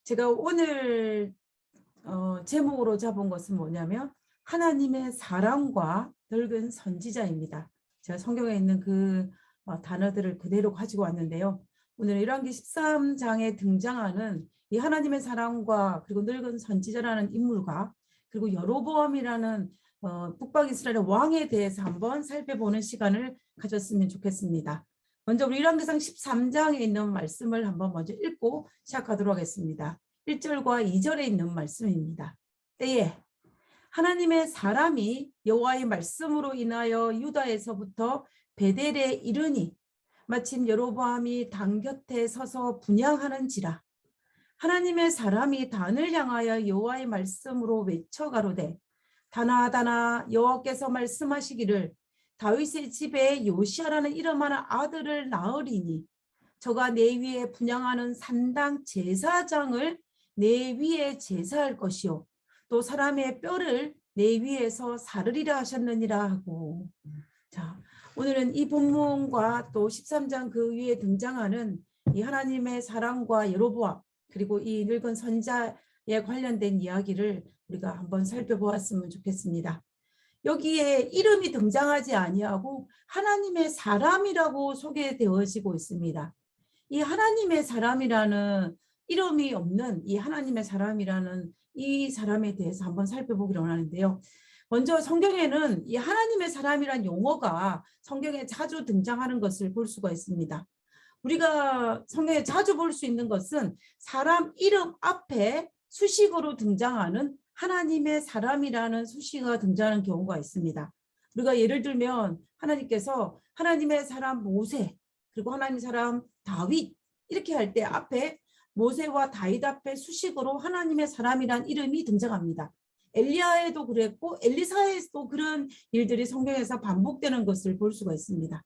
제가 오늘 제목으로 잡은 것은 뭐냐면 하나님의 사랑과 늙은 선지자입니다. 제가 성경에 있는 그 단어들을 그대로 가지고 왔는데요. 오늘 열왕기 13장에 등장하는 이 하나님의 사랑과 그리고 늙은 선지자라는 인물과 그리고 여로보암이라는 북방 이스라엘의 왕에 대해서 한번 살펴보는 시간을 가졌으면 좋겠습니다. 먼저 우리 열왕기상 13장에 있는 말씀을 한번 먼저 읽고 시작하도록 하겠습니다. 1절과 2절에 있는 말씀입니다. 때에 하나님의 사람이 여호와의 말씀으로 인하여 유다에서부터 베델에 이르니 마침 여로보암이 단 곁에 서서 분향하는지라. 하나님의 사람이 단을 향하여 여호와의 말씀으로 외쳐 가로되 다나 다나 여호와께서 말씀하시기를 다윗의 집에 요시아라는 이름하는 아들을 낳으리니 저가 내 위에 분향하는 산당 제사장을 내 위에 제사할 것이요 또 사람의 뼈를 내 위에서 사르리라 하셨느니라 하고. 자, 오늘은 이 본문과 또 13장 그 위에 등장하는 이 하나님의 사랑과 여로보암 그리고 이 늙은 선지자에 관련된 이야기를 우리가 한번 살펴보았으면 좋겠습니다. 여기에 이름이 등장하지 아니하고 하나님의 사람이라고 소개되어지고 있습니다. 이 하나님의 사람이라는 이름이 없는 이 하나님의 사람이라는 이 사람에 대해서 한번 살펴보기로 하는데요. 먼저 성경에는 이 하나님의 사람이란 용어가 성경에 자주 등장하는 것을 볼 수가 있습니다. 우리가 성경에 자주 볼 수 있는 것은 사람 이름 앞에 수식어로 등장하는 하나님의 사람이라는 수식어가 등장하는 경우가 있습니다. 우리가 예를 들면 하나님께서 하나님의 사람 모세 그리고 하나님의 사람 다윗 이렇게 할 때 앞에 모세와 다윗 앞에 수식어로 하나님의 사람이란 이름이 등장합니다. 엘리야에도 그랬고 엘리사에도 그런 일들이 성경에서 반복되는 것을 볼 수가 있습니다.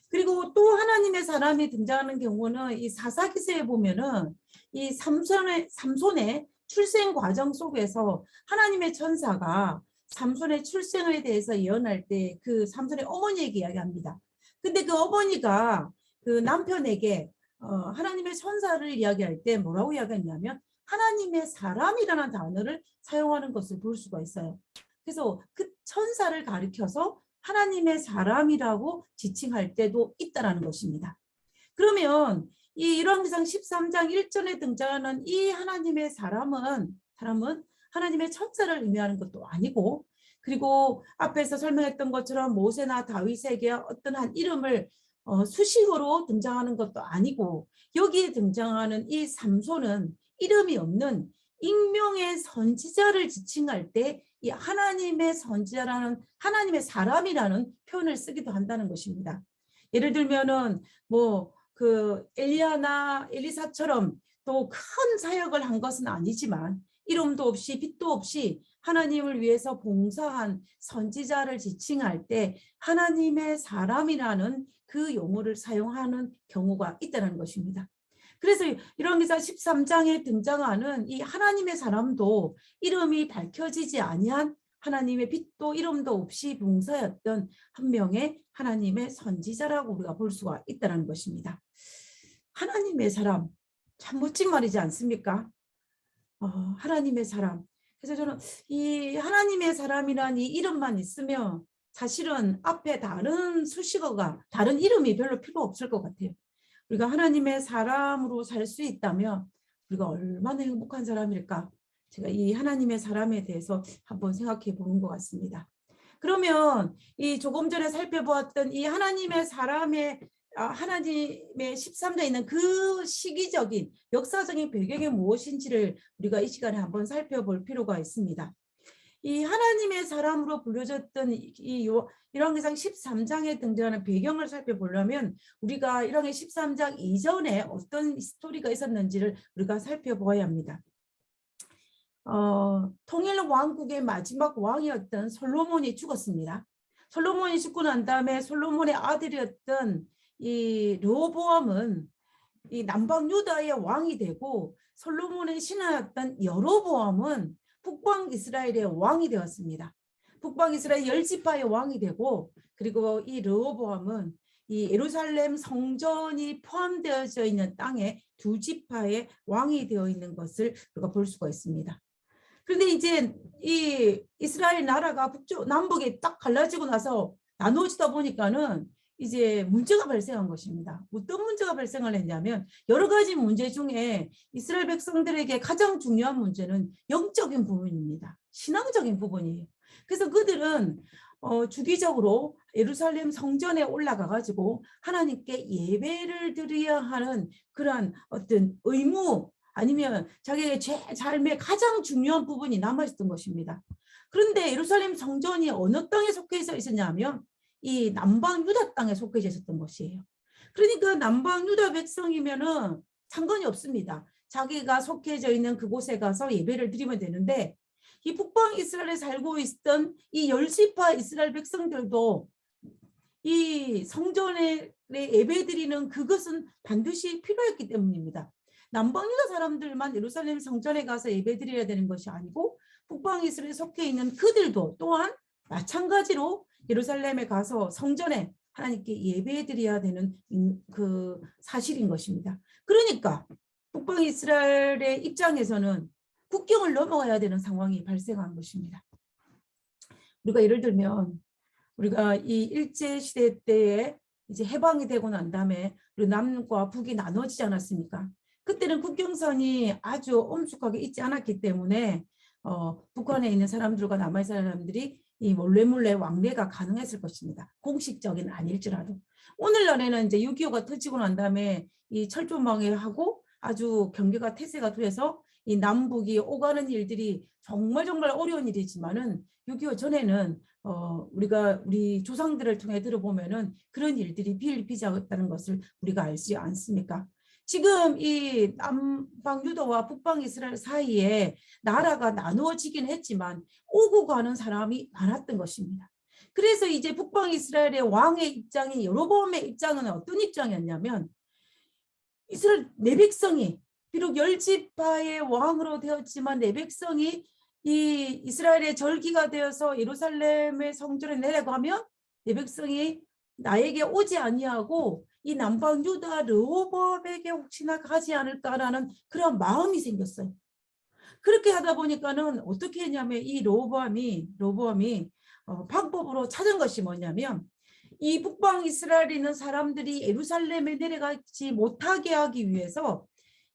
그리고 또 하나님의 사람이 등장하는 경우는 이 사사기서에 보면은 이 삼손의 출생 과정 속에서 하나님의 천사가 삼손의 출생에 대해서 예언할 때 그 삼손의 어머니에게 이야기합니다. 근데 그 어머니가 그 남편에게 하나님의 천사를 이야기할 때 뭐라고 이야기했냐면 하나님의 사람이라는 단어를 사용하는 것을 볼 수가 있어요. 그래서 그 천사를 가리켜서 하나님의 사람이라고 지칭할 때도 있다라는 것입니다. 그러면 이 열왕기상 13장 1절에 등장하는 이 하나님의 사람은 하나님의 천사를 의미하는 것도 아니고 그리고 앞에서 설명했던 것처럼 모세나 다윗에게 어떤 한 이름을 수식어로 등장하는 것도 아니고 여기에 등장하는 이 삼손은 이름이 없는 익명의 선지자를 지칭할 때 이 하나님의 선지자라는 하나님의 사람이라는 표현을 쓰기도 한다는 것입니다. 예를 들면은 뭐 그 엘리야나 엘리사처럼 또 큰 사역을 한 것은 아니지만 이름도 없이 빛도 없이 하나님을 위해서 봉사한 선지자를 지칭할 때 하나님의 사람이라는 그 용어를 사용하는 경우가 있다는 것입니다. 그래서 열왕기상 13장에 등장하는 이 하나님의 사람도 이름이 밝혀지지 아니한 하나님의 빛도 이름도 없이 봉사였던 한 명의 하나님의 선지자라고 우리가 볼 수가 있다는 것입니다. 하나님의 사람 참 멋진 말이지 않습니까? 하나님의 사람. 그래서 저는 이 하나님의 사람이란 이 이름만 있으면 사실은 앞에 다른 수식어가 다른 이름이 별로 필요 없을 것 같아요. 우리가 하나님의 사람으로 살 수 있다면 우리가 얼마나 행복한 사람일까? 제가 이 하나님의 사람에 대해서 한번 생각해 보는 것 같습니다. 그러면 이 조금 전에 살펴보았던 이 하나님의 사람의 하나님의 13장에 있는 그 시기적인 역사적인 배경이 무엇인지를 우리가 이 시간에 한번 살펴볼 필요가 있습니다. 이 하나님의 사람으로 불려졌던 이 열왕기상 13장에 등장하는 배경을 살펴보려면 우리가 열왕기 13장 이전에 어떤 스토리가 있었는지를 우리가 살펴보아야 합니다. 통일 왕국의 마지막 왕이었던 솔로몬이 죽었습니다. 솔로몬이 죽고 난 다음에 솔로몬의 아들이었던 이 르호보암은 이 남방 유다의 왕이 되고 솔로몬의 신하였던 여로보암은 북방 이스라엘의 왕이 되었습니다. 북방 이스라엘 10지파의 왕이 되고 그리고 이 르호보암은 이 예루살렘 성전이 포함되어져 있는 땅에 두 지파의 왕이 되어 있는 것을 우리가 볼 수가 있습니다. 그런데 이제 이 이스라엘 나라가 북쪽 남북에 딱 갈라지고 나서 나누어지다 보니까는 이제 문제가 발생한 것입니다. 어떤 문제가 발생을 했냐면 여러 가지 문제 중에 이스라엘 백성들에게 가장 중요한 문제는 영적인 부분입니다. 신앙적인 부분이에요. 그래서 그들은 주기적으로 예루살렘 성전에 올라가 가지고 하나님께 예배를 드려야 하는 그러한 어떤 의무 아니면 자기의 삶의 가장 중요한 부분이 남아있었던 것입니다. 그런데 예루살렘 성전이 어느 땅에 속해져 있었냐면 이 남방 유다 땅에 속해져 있었던 것이에요. 그러니까 남방 유다 백성이면은 상관이 없습니다. 자기가 속해져 있는 그곳에 가서 예배를 드리면 되는데 이 북방 이스라엘에 살고 있던 이 열지파 이스라엘 백성들도 이 성전에 예배 드리는 그것은 반드시 필요했기 때문입니다. 남방 유다 사람들만 예루살렘 성전에 가서 예배 드려야 되는 것이 아니고 북방 이스라엘에 속해 있는 그들도 또한 마찬가지로 예루살렘에 가서 성전에 하나님께 예배 드려야 되는 그 사실인 것입니다. 그러니까 북방 이스라엘의 입장에서는 국경을 넘어가야 되는 상황이 발생한 것입니다. 우리가 예를 들면 우리가 이 일제시대 때에 이제 해방이 되고 난 다음에 남과 북이 나눠지지 않았습니까? 그때는 국경선이 아주 엄숙하게 있지 않았기 때문에 북한에 있는 사람들과 남한의 사람들이 이 몰래 왕래가 가능했을 것입니다. 공식적인 아닐지라도. 오늘날에는 이제 6.25가 터지고 난 다음에 이 철조망해하고 아주 경계가 태세가 돼서 이 남북이 오가는 일들이 정말 어려운 일이지만은 6.25 전에는 우리 조상들을 통해 들어보면은 그런 일들이 비일비재 않았다는 것을 우리가 알지 않습니까? 지금 이 남방 유다와 북방 이스라엘 사이에 나라가 나누어지긴 했지만 오고 가는 사람이 많았던 것입니다. 그래서 이제 북방 이스라엘의 왕의 입장이 여로보암의 입장은 어떤 입장이었냐면 이스라엘 내 백성이 비록 열지파의 왕으로 되었지만 내 백성이 이 이스라엘의 절기가 되어서 예루살렘의 성전에 내려가면 내 백성이 나에게 오지 아니하고 이 남방 유다 르호보암에게 혹시나 가지 않을까라는 그런 마음이 생겼어요. 그렇게 하다 보니까는 어떻게 했냐면 이 르호보암이 방법으로 찾은 것이 뭐냐면 이 북방 이스라엘에 있는 사람들이 예루살렘에 내려가지 못하게 하기 위해서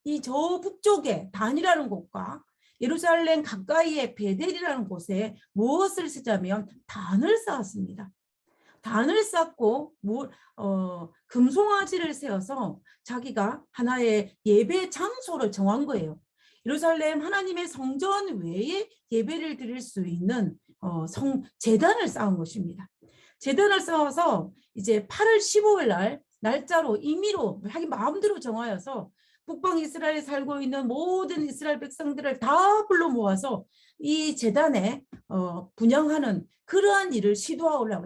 이 저 북쪽에 단이라는 곳과 예루살렘 가까이에 베델이라는 곳에 무엇을 쓰자면 단을 쌓았습니다. 단을 쌓고 금송아지를 세워서 자기가 하나의 예배 장소를 정한 거예요. 예루살렘 하나님의 성전 외에 예배를 드릴 수 있는 제단을 쌓은 것입니다. 제단을 쌓아서 이제 8월 15일 날 날짜로 임의로 자기 마음대로 정하여서 북방 이스라엘에 살고 있는 모든 이스라엘 백성들을 다 불러 모아서 이 제단에 분양하는 그러한 일을 시도를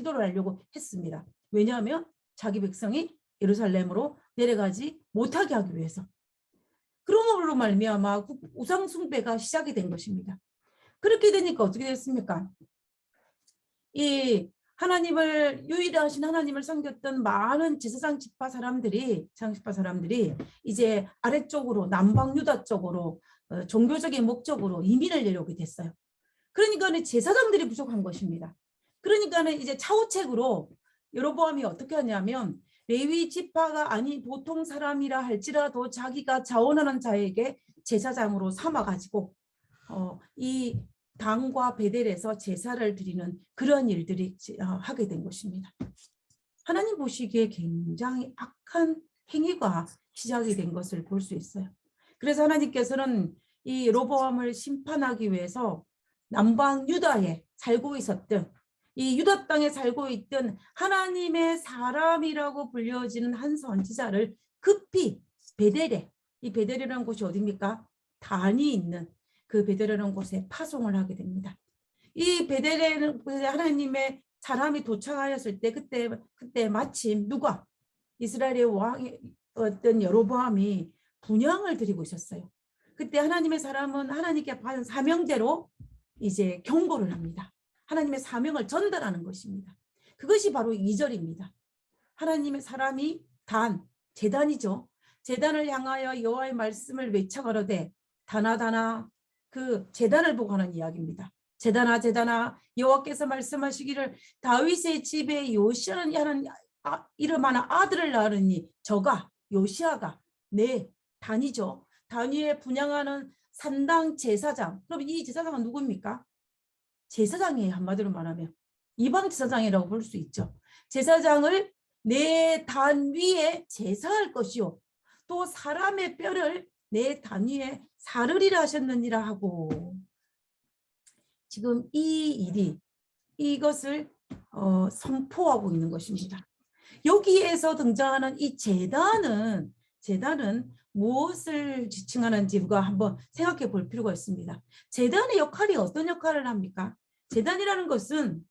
하려고 했습니다. 왜냐하면 자기 백성이 예루살렘으로 내려가지 못하게 하기 위해서. 그러므로 말미암아 우상 숭배가 시작이 된 것입니다. 그렇게 되니까 어떻게 됐습니까? 이 하나님을 유일하신 하나님을 섬겼던 많은 제사장 지파 사람들이 이제 아래쪽으로 남방 유다 쪽으로 종교적인 목적으로 이민을 내려오게 됐어요. 그러니까는 제사장들이 부족한 것입니다. 그러니까는 이제 차후책으로 여로보암이 어떻게 하냐면 레위 지파가 아닌 보통 사람이라 할지라도 자기가 자원하는 자에게 제사장으로 삼아가지고 이 단과 베델에서 제사를 드리는 그런 일들이 하게 된 것입니다. 하나님 보시기에 굉장히 악한 행위가 시작이 된 것을 볼 수 있어요. 그래서 하나님께서는 이 로보암을 심판하기 위해서 남방 유다에 살고 있었던 이 유다 땅에 살고 있던 하나님의 사람이라고 불려지는 한 선지자를 급히 베델에, 이 베델이라는 곳이 어디입니까? 단이 있는 그 베델이라는 곳에 파송을 하게 됩니다. 이 베델에는 하나님의 사람이 도착하였을 때 그때 마침 누가 이스라엘의 왕이었던 여로보암이 분향을 드리고 있었어요. 그때 하나님의 사람은 하나님께 받은 사명대로 이제 경고를 합니다. 하나님의 사명을 전달하는 것입니다. 그것이 바로 2절입니다. 하나님의 사람이 제단이죠. 제단을 향하여 여호와의 말씀을 외쳐 가로되 다나 다나 그 제단을 보고 하는 이야기입니다. 제단아 제단아 여호와께서 말씀하시기를 다윗의 집에 요시아라는 이름 하나 아들을 낳으니 저가 요시아가 단이죠. 단위에 분양하는 산당 제사장. 그럼 이 제사장은 누굽니까? 제사장이에요. 한마디로 말하면 이방 제사장이라고 볼 수 있죠. 제사장을 내 단 위에 제사할 것이요 또 사람의 뼈를 내 단 위에 사르리라 하셨느니라 하고, 지금 이 일이 이것을 선포하고 있는 것입니다. 여기에서 등장하는 이 제단은 무엇을 지칭하는지 우리가 한번 생각해 볼 필요가 있습니다. 제단의 역할이 어떤 역할을 합니까? 제단이라는 것은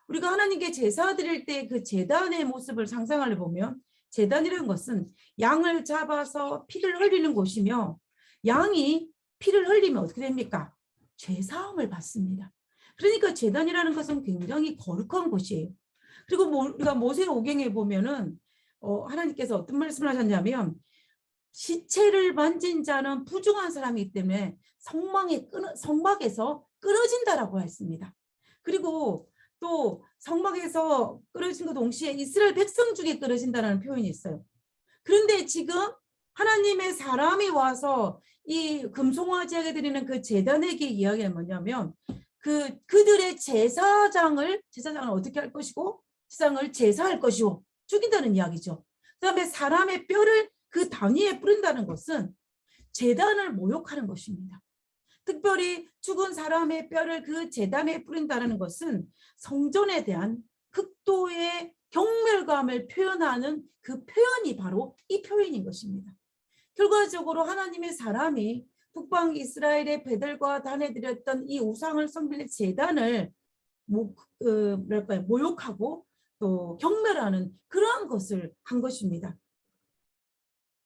우리가 하나님께 제사 드릴 때 그 제단의 모습을 상상을 해보면, 제단이라는 것은 양을 잡아서 피를 흘리는 곳이며, 양이 피를 흘리면 어떻게 됩니까? 죄사함을 받습니다. 그러니까 제단이라는 것은 굉장히 거룩한 곳이에요. 그리고 우리가 모세오경에 보면은 하나님께서 어떤 말씀을 하셨냐면, 시체를 만진 자는 부정한 사람이기 때문에 성막에서 끊어진다라고 했습니다. 그리고 또 성막에서 끊어진 것 동시에 이스라엘 백성 중에 끊어진다는 표현이 있어요. 그런데 지금 하나님의 사람이 와서 이 금송아지에게 드리는 그 제단에게 이야기가 뭐냐면, 그들의 제사장을 어떻게 할 것이고, 제사장을 제사할 것이고 죽인다는 이야기죠. 그다음에 사람의 뼈를 그 단위에 뿌린다는 것은 제단을 모욕하는 것입니다. 특별히 죽은 사람의 뼈를 그 제단에 뿌린다는 것은 성전에 대한 극도의 경멸감을 표현하는 그 표현이 바로 이 표현인 것입니다. 결과적으로 하나님의 사람이 북방 이스라엘의 베델과 단에 드렸던 이 우상을 섬기는 제단을 모욕하고 또 경멸하는 그러한 것을 한 것입니다.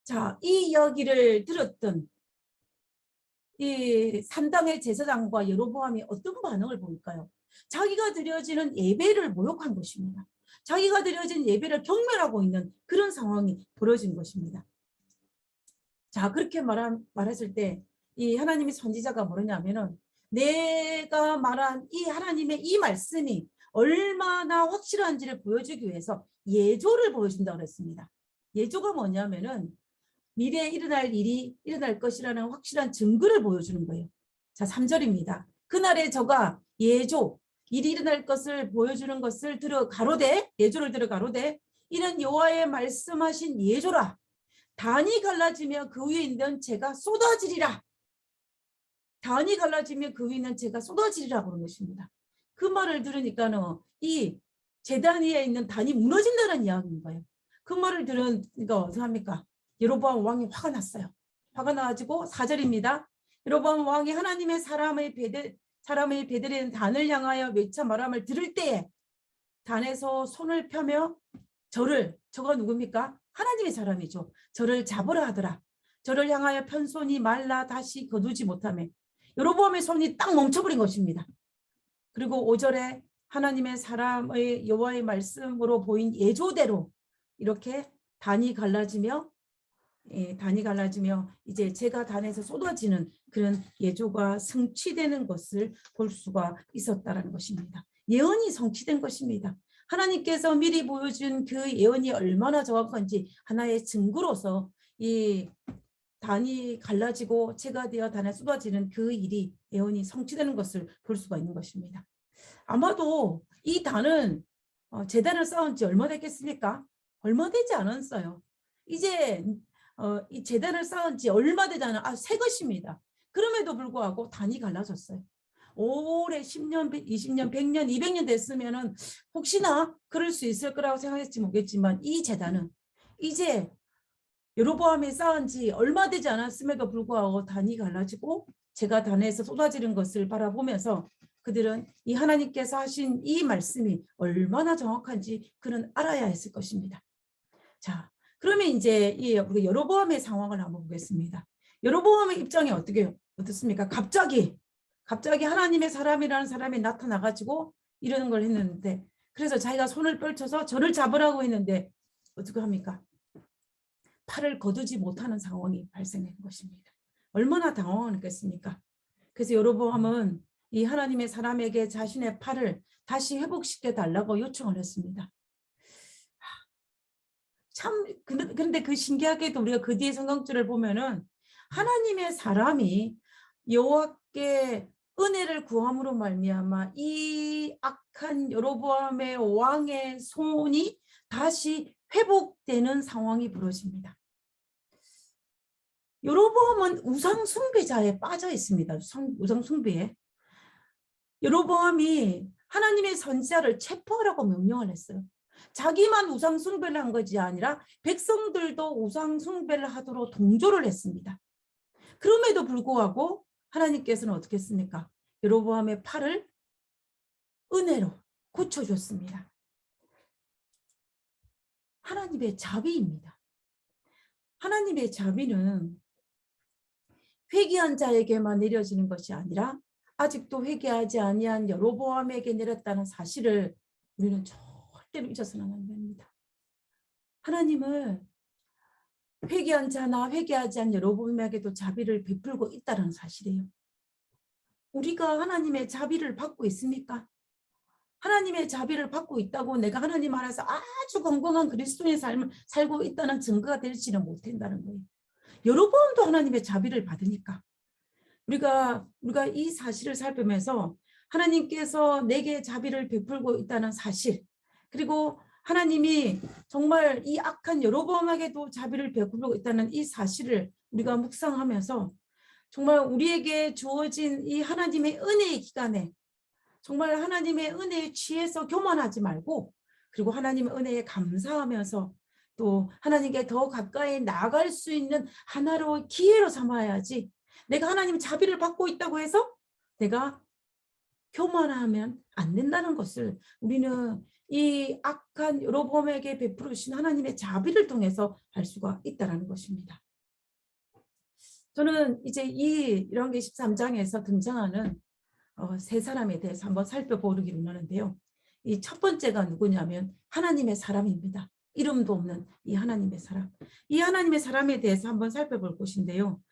자, 이 이야기를 들었던 이 산당의 제사장과 여로보암이 어떤 반응을 보일까요? 자기가 드려지는 예배를 모욕한 것입니다. 자기가 드려진 예배를 경멸하고 있는 그런 상황이 벌어진 것입니다. 자, 그렇게 말했을 때 이 하나님의 선지자가 뭐냐면은, 내가 말한 이 하나님의 이 말씀이 얼마나 확실한지를 보여주기 위해서 예조를 보여준다고 그랬습니다. 예조가 뭐냐면은 미래에 일어날 일이 일어날 것이라는 확실한 증거를 보여주는 거예요. 자, 3절입니다. 그날에 저가 예조, 일이 일어날 것을 보여주는 것을 들어 가로되, 예조를 들어 가로되, 이는 여호와의 말씀하신 예조라. 단이 갈라지며 그 위에 있는 재가 쏟아지리라. 단이 갈라지며 그 위에 있는 재가 쏟아지리라 그런 것입니다. 그 말을 들으니까는 이 제단 위에 있는 단이 무너진다는 이야기인 거예요. 그 말을 들으니까 어떻게 합니까? 여로보암 왕이 화가 났어요. 화가 나가지고 4절입니다. 여로보암 왕이 하나님의 사람의 베들레헴 단을 향하여 외쳐 말함을 들을 때에 단에서 손을 펴며 저가 누굽니까? 하나님의 사람이죠. 저를 잡으라 하더라. 저를 향하여 편 손이 말라 다시 거두지 못하며 여로보암의 손이 딱 멈춰버린 것입니다. 그리고 5절에 하나님의 사람의 여호와의 말씀으로 보인 예조대로 이렇게 단이 갈라지며 이제 재가 단에서 쏟아지는 그런 예조가 성취되는 것을 볼 수가 있었다는 것입니다. 예언이 성취된 것입니다. 하나님께서 미리 보여준 그 예언이 얼마나 정확한지 하나의 증거로서 이 단이 갈라지고 재가 되어 단에 쏟아지는 그 일이 예언이 성취되는 것을 볼 수가 있는 것입니다. 아마도 이 단은 제단을 쌓은 지 얼마 됐겠습니까? 얼마 되지 않았어요. 이제 이 제단을 쌓은 지 얼마 되지 않아 새 것입니다. 그럼에도 불구하고 단이 갈라졌어요. 오래 10년, 20년, 100년, 200년 됐으면은 혹시나 그럴 수 있을 거라고 생각했지 모르겠지만, 이 제단은 이제 여로보암이 쌓은 지 얼마 되지 않았음에도 불구하고 단이 갈라지고 재가 단에서 쏟아지는 것을 바라보면서 그들은 이 하나님께서 하신 이 말씀이 얼마나 정확한지 그는 알아야 했을 것입니다. 자, 그러면 이제 이 여로보암의 상황을 한번 보겠습니다. 여로보암의 입장이 어떻습니까? 갑자기 하나님의 사람이라는 사람이 나타나가지고 이러는 걸 했는데, 그래서 자기가 손을 펼쳐서 저를 잡으라고 했는데 어떻게 합니까? 팔을 거두지 못하는 상황이 발생한 것입니다. 얼마나 당황했겠습니까? 그래서 여로보암은 이 하나님의 사람에게 자신의 팔을 다시 회복시켜 달라고 요청을 했습니다. 참 그런데 그 신기하게도 우리가 그 뒤에 성경줄을 보면은 하나님의 사람이 여호와께 은혜를 구함으로 말미암아 이 악한 여로보암의 왕의 손이 다시 회복되는 상황이 벌어집니다. 여로보암은 우상 숭배자에 빠져 있습니다. 우상 숭배에. 여로보암이 하나님의 선지자를 체포하라고 명령을 했어요. 자기만 우상 숭배를 한 것이 아니라 백성들도 우상 숭배를 하도록 동조를 했습니다. 그럼에도 불구하고 하나님께서는 어떻게 했습니까? 여로보암의 팔을 은혜로 고쳐줬습니다. 하나님의 자비입니다. 하나님의 자비는 회개한 자에게만 내려지는 것이 아니라 아직도 회개하지 아니한 여로보암에게 내렸다는 사실을 우리는 절대로 잊어서는 안 됩니다. 하나님은 회개한 자나 회개하지 않은 여로보암에게도 자비를 베풀고 있다는 사실이에요. 우리가 하나님의 자비를 받고 있습니까? 하나님의 자비를 받고 있다고 내가 하나님 안에서 아주 건강한 그리스도의 삶을 살고 있다는 증거가 되지는 못한다는 거예요. 여로보암도 하나님의 자비를 받으니까 우리가 이 사실을 살피면서 하나님께서 내게 자비를 베풀고 있다는 사실, 그리고 하나님이 정말 이 악한 여로보암에게도 자비를 베풀고 있다는 이 사실을 우리가 묵상하면서 정말 우리에게 주어진 이 하나님의 은혜의 기간에 정말 하나님의 은혜에 취해서 교만하지 말고, 그리고 하나님의 은혜에 감사하면서 또 하나님께 더 가까이 나아갈 수 있는 하나로 기회로 삼아야지, 내가 하나님 자비를 받고 있다고 해서 내가 교만하면 안 된다는 것을 우리는 이 악한 여로보암에게 베풀으신 하나님의 자비를 통해서 알 수가 있다는 것입니다. 저는 이제 이 열왕기 13장에서 등장하는 세 사람에 대해서 한번 살펴보기를 원하는데요. 이 첫 번째가 누구냐면 하나님의 사람입니다. 이름도 없는 이 하나님의 사람. 이 하나님의 사람에 대해서 한번 살펴볼 것인데요.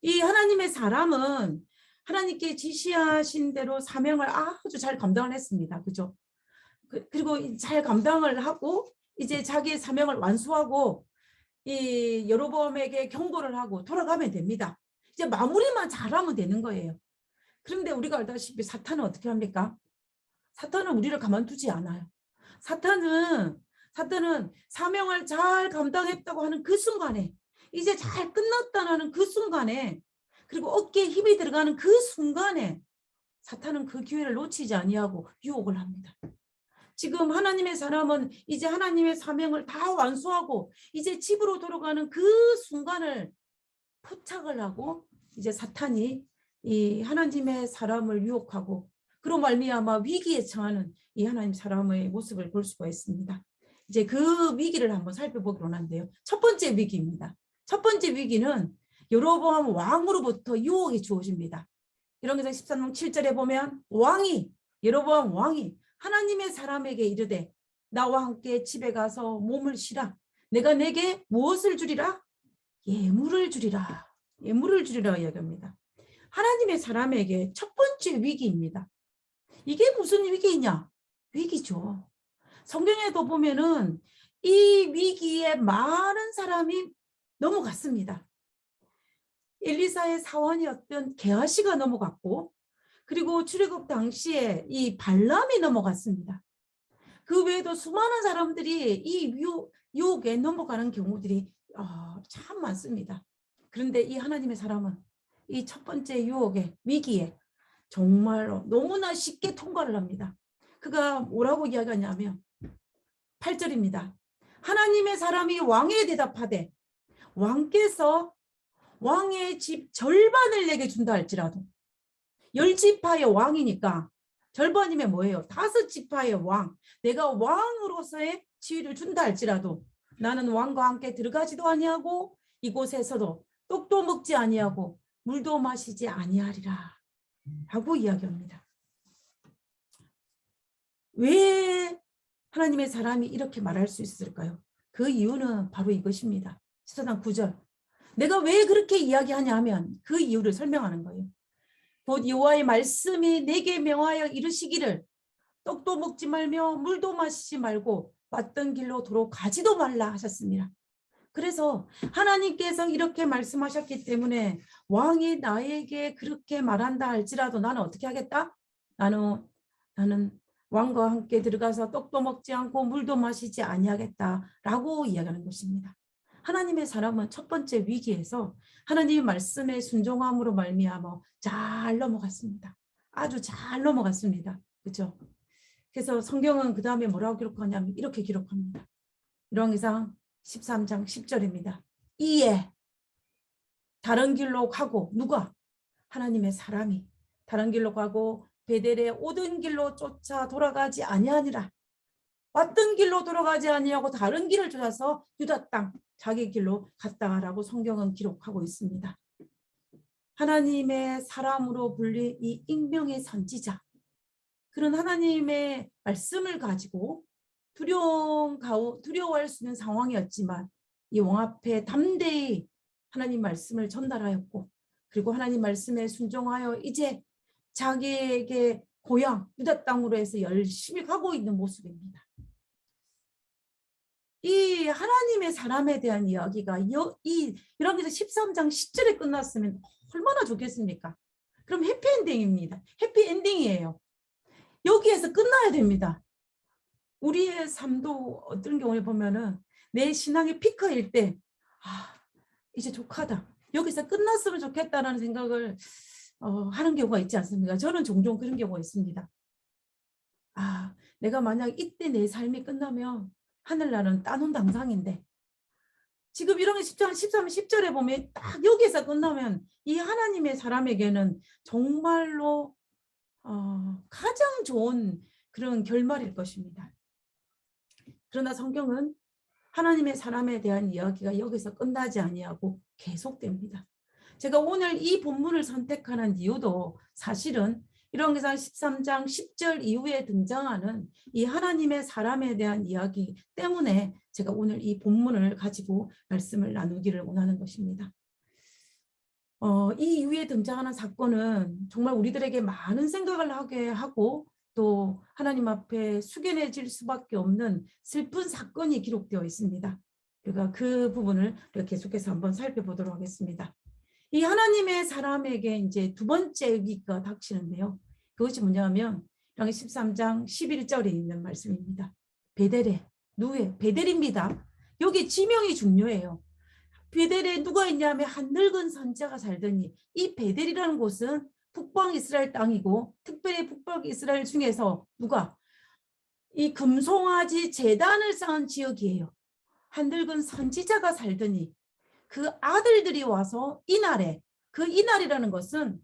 이 하나님의 사람은 하나님께 지시하신 대로 사명을 아주 잘 감당을 했습니다. 그죠? 그리고 잘 감당을 하고 이제 자기의 사명을 완수하고 이 여로보암에게 경고를 하고 돌아가면 됩니다. 이제 마무리만 잘하면 되는 거예요. 그런데 우리가 알다시피 사탄은 어떻게 합니까? 사탄은 우리를 가만두지 않아요. 사탄은 사명을 잘 감당했다고 하는 그 순간에, 이제 잘 끝났다는 그 순간에, 그리고 어깨에 힘이 들어가는 그 순간에 사탄은 그 기회를 놓치지 아니하고 유혹을 합니다. 지금 하나님의 사람은 이제 하나님의 사명을 다 완수하고 이제 집으로 돌아가는 그 순간을 포착을 하고 이제 사탄이 이 하나님의 사람을 유혹하고 그로 말미암아 위기에 처하는 이 하나님 사람의 모습을 볼 수가 있습니다. 이제 그 위기를 한번 살펴보기로 하는데요. 첫 번째 위기입니다. 첫 번째 위기는 여로보암 왕으로부터 유혹이 주어집니다. 열왕기상 13장 7절에 보면 여로보암 왕이 하나님의 사람에게 이르되 나와 함께 집에 가서 몸을 쉬라. 내가 내게 무엇을 주리라? 예물을 주리라. 예물을 주리라 이야기합니다. 하나님의 사람에게 첫 번째 위기입니다. 이게 무슨 위기냐? 위기죠. 성경에도 보면은 이 위기에 많은 사람이 넘어갔습니다. 엘리사의 사원이었던 게하시가 넘어갔고, 그리고 출애굽 당시에 이 발람이 넘어갔습니다. 그 외에도 수많은 사람들이 이 유혹에 넘어가는 경우들이 참 많습니다. 그런데 이 하나님의 사람은 이 첫 번째 유혹의 위기에 정말로 너무나 쉽게 통과를 합니다. 그가 뭐라고 이야기하냐면 8절입니다. 하나님의 사람이 왕에 대답하되 왕께서 왕의 집 절반을 내게 준다 할지라도, 10지파의 왕이니까 절반이면 뭐예요? 5지파의 왕, 내가 왕으로서의 지위를 준다 할지라도 나는 왕과 함께 들어가지도 아니하고 이곳에서도 떡도 먹지 아니하고 물도 마시지 아니하리라 라고 이야기합니다. 왜 하나님의 사람이 이렇게 말할 수 있을까요? 그 이유는 바로 이것입니다. 14장 9절. 내가 왜 그렇게 이야기하냐 하면 그 이유를 설명하는 거예요. 곧 여호와의 말씀이 내게 명하여 이르시기를 떡도 먹지 말며 물도 마시지 말고 왔던 길로 도로 가지도 말라 하셨습니다. 그래서 하나님께서 이렇게 말씀하셨기 때문에 왕이 나에게 그렇게 말한다 할지라도 나는 어떻게 하겠다? 나는 왕과 함께 들어가서 떡도 먹지 않고 물도 마시지 아니하겠다라고 이야기하는 것입니다. 하나님의 사람은 첫 번째 위기에서 하나님의 말씀에 순종함으로 말미암아 잘 넘어갔습니다. 아주 잘 넘어갔습니다. 그렇죠? 그래서 성경은 그 다음에 뭐라고 기록하냐면 이렇게 기록합니다. 열왕기상 13장 10절입니다. 이에 다른 길로 가고 누가? 하나님의 사람이 다른 길로 가고 베델에 오던 길로 쫓아 돌아가지 아니하니라. 왔던 길로 돌아가지 아니하고 다른 길을 찾아서 유다 땅 자기 길로 갔다라고 성경은 기록하고 있습니다. 하나님의 사람으로 불린 이 익명의 선지자, 그런 하나님의 말씀을 가지고 두려워할 수 있는 상황이었지만 이 왕 앞에 담대히 하나님 말씀을 전달하였고, 그리고 하나님 말씀에 순종하여 이제 자기에게 고향 유다 땅으로 해서 열심히 가고 있는 모습입니다. 이 하나님의 사람에 대한 이야기가 이 열왕기상 13장 10절에 끝났으면 얼마나 좋겠습니까? 그럼 해피엔딩입니다. 해피엔딩이에요. 여기에서 끝나야 됩니다. 우리의 삶도 어떤 경우에 보면은 내 신앙의 피크일 때 이제 족하다. 여기서 끝났으면 좋겠다라는 생각을 하는 경우가 있지 않습니까? 저는 종종 그런 경우가 있습니다. 내가 만약 이때 내 삶이 끝나면 하늘나라는 따놓은 당상인데, 지금 이런 13, 10절에 보면 딱 여기서 끝나면 이 하나님의 사람에게는 정말로 가장 좋은 그런 결말일 것입니다. 그러나 성경은 하나님의 사람에 대한 이야기가 여기서 끝나지 아니하고 계속됩니다. 제가 오늘 이 본문을 선택하는 이유도 사실은 열왕기상 13장 10절 이후에 등장하는 이 하나님의 사람에 대한 이야기 때문에 제가 오늘 이 본문을 가지고 말씀을 나누기를 원하는 것입니다. 이 이후에 등장하는 사건은 정말 우리들에게 많은 생각을 하게 하고 또 하나님 앞에 숙연해질 수밖에 없는 슬픈 사건이 기록되어 있습니다. 우리가 그 부분을 계속해서 한번 살펴보도록 하겠습니다. 이 하나님의 사람에게 이제 두 번째 위기가 닥치는데요. 그것이 뭐냐면 13장 11절에 있는 말씀입니다. 베델에 누구의 베델입니다. 여기 지명이 중요해요. 베델에 누가 있냐면 한 늙은 선지자가 살더니, 이 베델이라는 곳은 북방 이스라엘 땅이고 특별히 북방 이스라엘 중에서 누가 이 금송아지 제단을 쌓은 지역이에요. 한 늙은 선지자가 살더니 그 아들들이 와서 이날에, 그 이날이라는 것은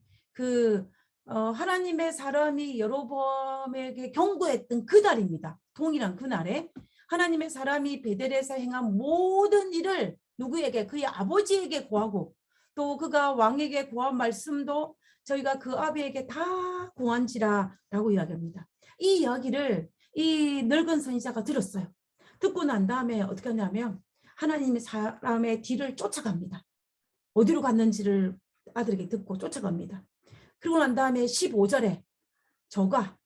하나님의 사람이 여로보암에게 경고했던 그 날입니다. 동일한 그 날에 하나님의 사람이 베델에서 행한 모든 일을 누구에게? 그의 아버지에게 고하고, 또 그가 왕에게 고한 말씀도 저희가 그 아비에게 다 고한지라라고 이야기합니다. 이 이야기를 이 늙은 선지자가 들었어요. 듣고 난 다음에 어떻게 하냐면 하나님의 사람의 뒤를 쫓아갑니다. 어디로 갔는지를 아들에게 듣고 쫓아갑니다. 그리고 난 다음에 15절에 저가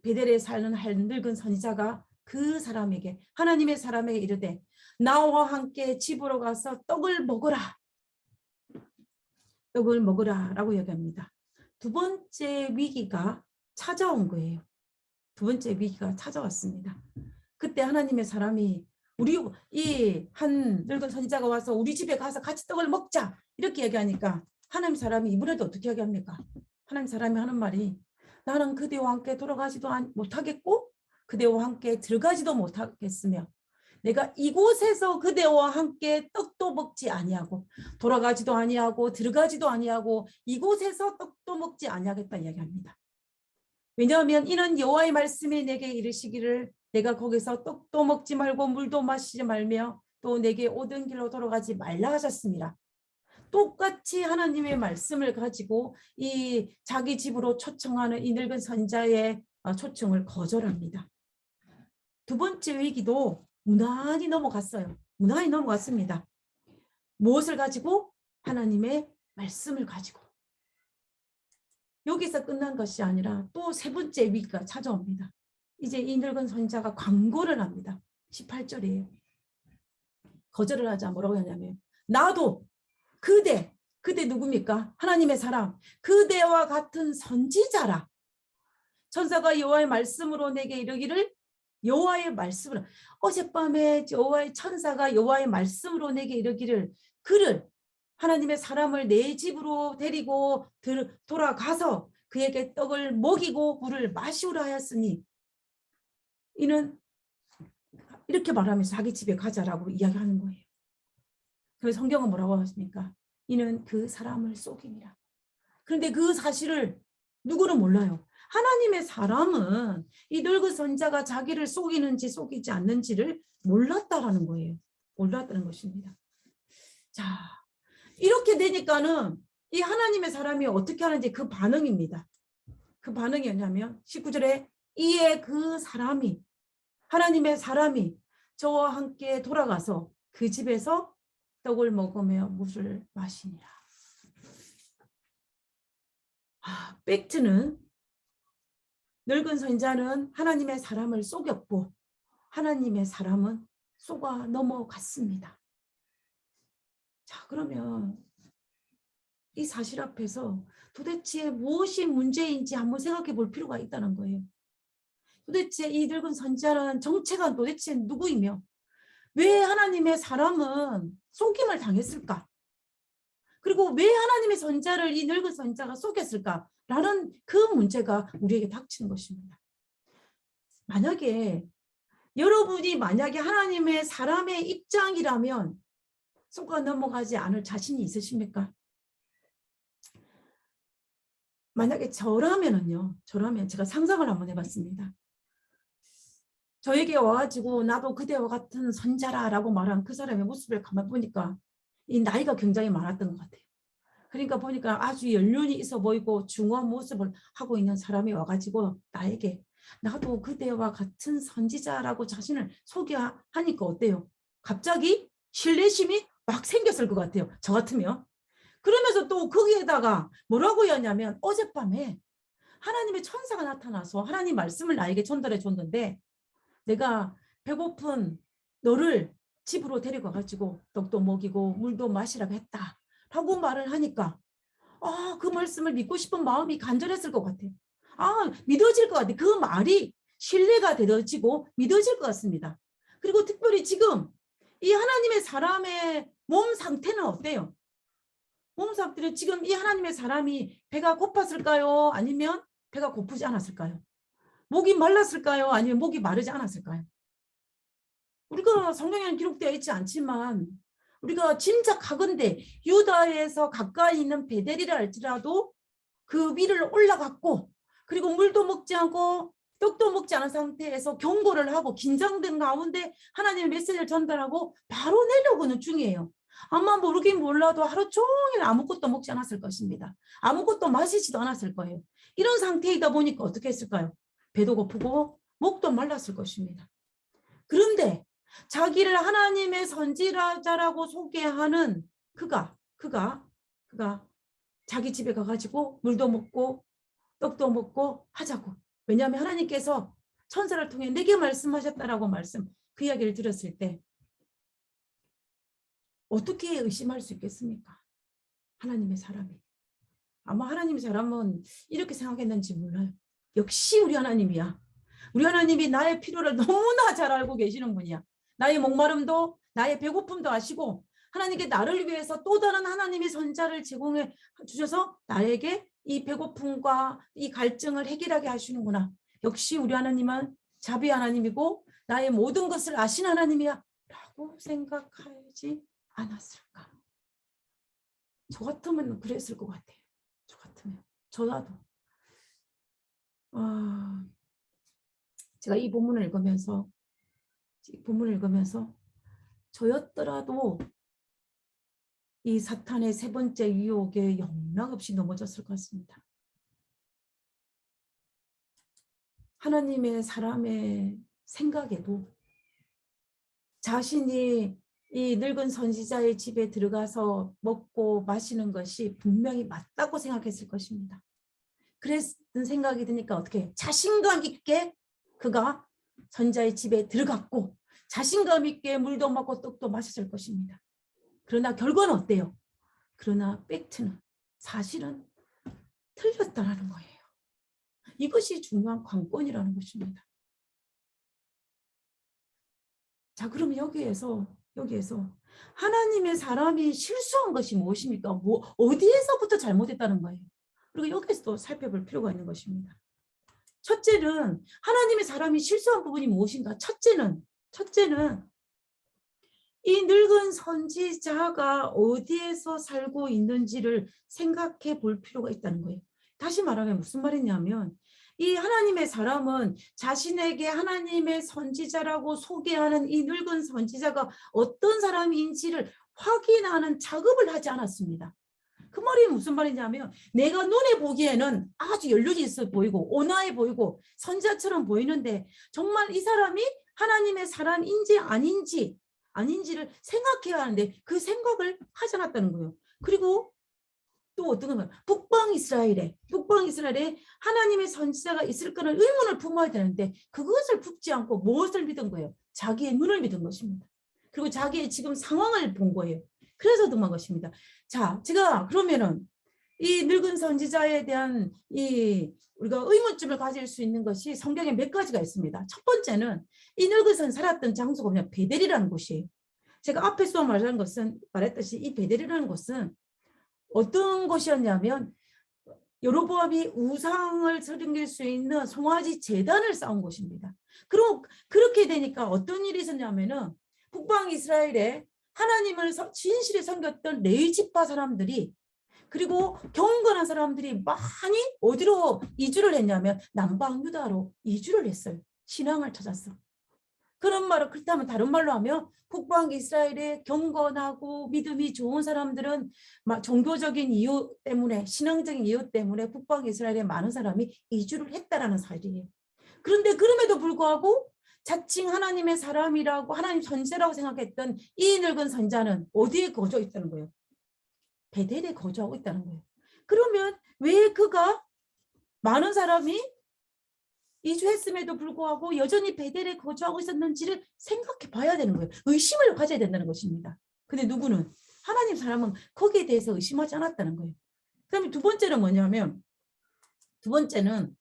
베델에 사는 한 늙은 선지자가 그 사람에게, 하나님의 사람에게 이르되 나와 함께 집으로 가서 떡을 먹어라. 떡을 먹으라 라고 얘기합니다. 두 번째 위기가 찾아온 거예요. 두 번째 위기가 찾아왔습니다. 그때 하나님의 사람이 이 한 늙은 선지자가 와서 우리 집에 가서 같이 떡을 먹자 이렇게 얘기하니까 하나님 사람이 이번에도 어떻게 얘기합니까? 하나님 사람이 하는 말이 나는 그대와 함께 돌아가지도 못하겠고 그대와 함께 들어가지도 못하겠으며 내가 이곳에서 그대와 함께 떡도 먹지 아니하고 돌아가지도 아니하고 들어가지도 아니하고 이곳에서 떡도 먹지 아니하겠다 이야기합니다. 왜냐하면 이는 여호와의 말씀이 내게 이르시기를 내가 거기서 떡도 먹지 말고 물도 마시지 말며 또 내게 오던 길로 돌아가지 말라 하셨습니다. 똑같이 하나님의 말씀을 가지고 이 자기 집으로 초청하는 이 늙은 선자의 초청을 거절합니다. 두 번째 위기도 무난히 넘어갔어요. 무난히 넘어갔습니다. 무엇을 가지고? 하나님의 말씀을 가지고. 여기서 끝난 것이 아니라 또 세 번째 위기가 찾아옵니다. 이제 이 늙은 선지자가 광고를 합니다. 18절이에요. 거절을 하자 뭐라고 하냐면 나도 그대 누굽니까? 하나님의 사람 그대와 같은 선지자라. 천사가 여호와의 말씀으로 내게 이르기를 여호와의 말씀으로 어젯밤에 여호와의 천사가 여호와의 말씀으로 내게 이르기를 그를 하나님의 사람을 내 집으로 데리고 돌아가서 그에게 떡을 먹이고 물을 마시우라 하였으니 이는 이렇게 말하면서 자기 집에 가자라고 이야기하는 거예요. 그래서 성경은 뭐라고 하십니까? 이는 그 사람을 속이니라. 그런데 그 사실을 누구는 몰라요. 하나님의 사람은 이 늙은 선자가 자기를 속이는지 속이지 않는지를 몰랐다라는 거예요. 몰랐다는 것입니다. 자, 이렇게 되니까는 이 하나님의 사람이 어떻게 하는지 그 반응입니다. 그 반응이 뭐냐면 19절에 이에 그 사람이 하나님의 사람이 저와 함께 돌아가서 그 집에서 떡을 먹으며 물을 마시니라. 팩트는 늙은 선자는 하나님의 사람을 속였고 하나님의 사람은 속아 넘어갔습니다. 자, 그러면 이 사실 앞에서 도대체 무엇이 문제인지 한번 생각해 볼 필요가 있다는 거예요. 도대체 이 늙은 선지자는 정체가 도대체 누구이며 왜 하나님의 사람은 속임을 당했을까? 그리고 왜 하나님의 선지자를 이 늙은 선지자가 속였을까라는 그 문제가 우리에게 닥치는 것입니다. 만약에 하나님의 사람의 입장이라면 속아 넘어가지 않을 자신이 있으십니까? 만약에 저라면 제가 상상을 한번 해봤습니다. 저에게 와가지고 나도 그대와 같은 선자라라고 말한 그 사람의 모습을 가만 보니까 이 나이가 굉장히 많았던 것 같아요. 그러니까 보니까 아주 연륜이 있어 보이고 중후한 모습을 하고 있는 사람이 와가지고 나에게 나도 그대와 같은 선지자라고 자신을 소개하니까 어때요? 갑자기 신뢰심이 막 생겼을 것 같아요. 저 같으면. 그러면서 또 거기에다가 뭐라고 하냐면 어젯밤에 하나님의 천사가 나타나서 하나님 말씀을 나에게 전달해 줬는데 내가 배고픈 너를 집으로 데리고 가지고 떡도 먹이고 물도 마시라고 했다 라고 말을 하니까 그 말씀을 믿고 싶은 마음이 간절했을 것 같아요. 믿어질 것 같아요. 그 말이 신뢰가 되어지고 믿어질 것 같습니다. 그리고 특별히 지금 이 하나님의 사람의 몸 상태는 어때요? 몸 상태는 지금 이 하나님의 사람이 배가 고팠을까요? 아니면 배가 고프지 않았을까요? 목이 말랐을까요? 아니면 목이 마르지 않았을까요? 우리가 성경에는 기록되어 있지 않지만 우리가 짐작하건대 유다에서 가까이 있는 베델이라 할지라도 그 위를 올라갔고 그리고 물도 먹지 않고 떡도 먹지 않은 상태에서 경고를 하고 긴장된 가운데 하나님의 메시지를 전달하고 바로 내려오는 중이에요. 아마 모르긴 몰라도 하루 종일 아무것도 먹지 않았을 것입니다. 아무것도 마시지도 않았을 거예요. 이런 상태이다 보니까 어떻게 했을까요? 배도 고프고 목도 말랐을 것입니다. 그런데 자기를 하나님의 선지자라고 소개하는 그가 자기 집에 가가지고 물도 먹고 떡도 먹고 하자고. 왜냐하면 하나님께서 천사를 통해 내게 말씀하셨다라고 그 이야기를 들었을 때 어떻게 의심할 수 있겠습니까? 하나님의 사람이. 아마 하나님의 사람은 이렇게 생각했는지 몰라요. 역시 우리 하나님이야. 우리 하나님이 나의 필요를 너무나 잘 알고 계시는 분이야. 나의 목마름도 나의 배고픔도 아시고 하나님께 나를 위해서 또 다른 하나님의 선자를 제공해 주셔서 나에게 이 배고픔과 이 갈증을 해결하게 하시는구나. 역시 우리 하나님은 자비 하나님이고 나의 모든 것을 아신 하나님이야 라고 생각하지 않았을까. 저 같으면 그랬을 것 같아요. 저 같으면. 저라도. 제가 이 본문을 읽으면서 저였더라도 이 사탄의 세 번째 유혹에 영락없이 넘어졌을 것 같습니다. 하나님의 사람의 생각에도 자신이 이 늙은 선지자의 집에 들어가서 먹고 마시는 것이 분명히 맞다고 생각했을 것입니다. 그랬던 생각이 드니까 어떻게 자신감 있게 그가 선지자의 집에 들어갔고 자신감 있게 물도 먹고 떡도 마셨을 것입니다. 그러나 결과는 어때요? 그러나 팩트는 사실은 틀렸다라는 거예요. 이것이 중요한 관건이라는 것입니다. 자, 그럼 여기에서 하나님의 사람이 실수한 것이 무엇입니까? 어디에서부터 잘못했다는 거예요? 그리고 여기서도 살펴볼 필요가 있는 것입니다. 첫째는 하나님의 사람이 실수한 부분이 무엇인가? 첫째는 이 늙은 선지자가 어디에서 살고 있는지를 생각해 볼 필요가 있다는 거예요. 다시 말하면 무슨 말이냐면 이 하나님의 사람은 자신에게 하나님의 선지자라고 소개하는 이 늙은 선지자가 어떤 사람인지를 확인하는 작업을 하지 않았습니다. 그 말이 무슨 말이냐면 내가 눈에 보기에는 아주 연륜이 있어 보이고 온화해 보이고 선지자처럼 보이는데 정말 이 사람이 하나님의 사람인지 아닌지를 생각해야 하는데 그 생각을 하지 않았다는 거예요. 그리고 또 어떤 거예요? 북방 이스라엘에 하나님의 선지자가 있을 거는 의문을 품어야 되는데 그것을 품지 않고 무엇을 믿은 거예요? 자기의 눈을 믿은 것입니다. 그리고 자기의 지금 상황을 본 거예요. 그래서 등한 것입니다. 자, 제가 그러면은 이 늙은 선지자에 대한 우리가 의문점을 가질 수 있는 것이 성경에 몇 가지가 있습니다. 첫 번째는 이 늙은 선 살았던 장소가 그냥 베델이라는 곳이에요. 제가 앞에서 말했듯이 이 베델이라는 곳은 어떤 곳이었냐면 여로보암이 우상을 섬길 수 있는 송아지 제단을 쌓은 곳입니다. 그럼 그렇게 되니까 어떤 일이 있었냐면은 북방 이스라엘에 하나님을 진실히 섬겼던 레위지파 사람들이 그리고 경건한 사람들이 많이 어디로 이주를 했냐면 남방 유다로 이주를 했어요. 신앙을 찾았어. 그렇다면 다른 말로 하면 북방 이스라엘의 경건하고 믿음이 좋은 사람들은 종교적인 이유 때문에 신앙적인 이유 때문에 북방 이스라엘에 많은 사람이 이주를 했다라는 사실이에요. 그런데 그럼에도 불구하고 자칭 하나님의 사람이라고 하나님 선지자라고 생각했던 이 늙은 선자는 어디에 거주하고 있다는 거예요? 베델에 거주하고 있다는 거예요. 그러면 왜 그가 많은 사람이 이주했음에도 불구하고 여전히 베델에 거주하고 있었는지를 생각해 봐야 되는 거예요. 의심을 가져야 된다는 것입니다. 근데 누구는? 하나님 사람은 거기에 대해서 의심하지 않았다는 거예요. 그다음에 두 번째는 뭐냐면 두 번째는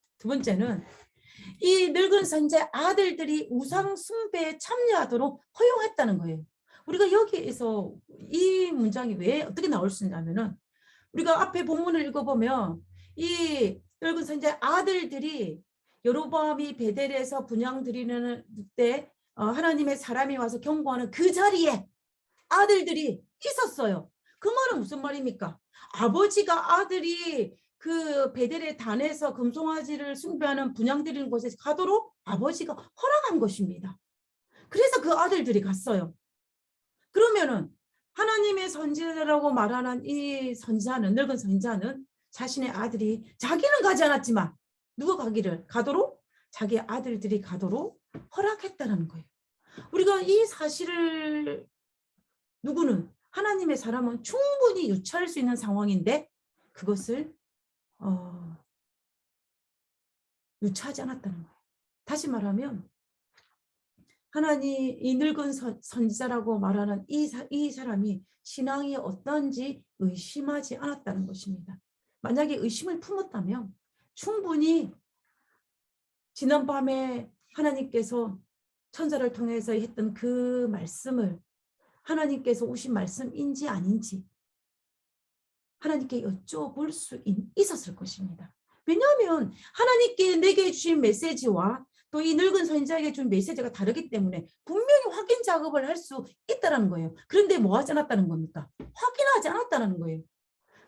이 늙은 선지자 아들들이 우상 숭배에 참여하도록 허용했다는 거예요. 우리가 여기에서 이 문장이 왜 어떻게 나올 수 있냐면은 우리가 앞에 본문을 읽어보면 이 늙은 선지자 아들들이 여로보암이 베델에서 분향 드리는 때 하나님의 사람이 와서 경고하는 그 자리에 아들들이 있었어요. 그 말은 무슨 말입니까? 아버지가 아들이 그 베델의 단에서 금송아지를 숭배하는 분향 드리는 곳에 가도록 아버지가 허락한 것입니다. 그래서 그 아들들이 갔어요. 그러면은 하나님의 선지자라고 말하는 이 선지자는 늙은 선지자는 자신의 아들이 자기는 가지 않았지만 누가 가도록 자기 아들들이 가도록 허락했다는 거예요. 우리가 이 사실을 누구는 하나님의 사람은 충분히 유추할 수 있는 상황인데 그것을 유추하지 않았다는 거예요. 다시 말하면 하나님 이 늙은 선지자라고 말하는 이 사람이 신앙이 어떤지 의심하지 않았다는 것입니다. 만약에 의심을 품었다면 충분히 지난밤에 하나님께서 천사를 통해서 했던 그 말씀을 하나님께서 오신 말씀인지 아닌지 하나님께 여쭤볼 수 있었을 것입니다. 왜냐하면 하나님께 내게 주신 메시지와 또 이 늙은 선지자에게 준 메시지가 다르기 때문에 분명히 확인 작업을 할 수 있다는 거예요. 그런데 뭐 하지 않았다는 겁니까? 확인하지 않았다는 거예요.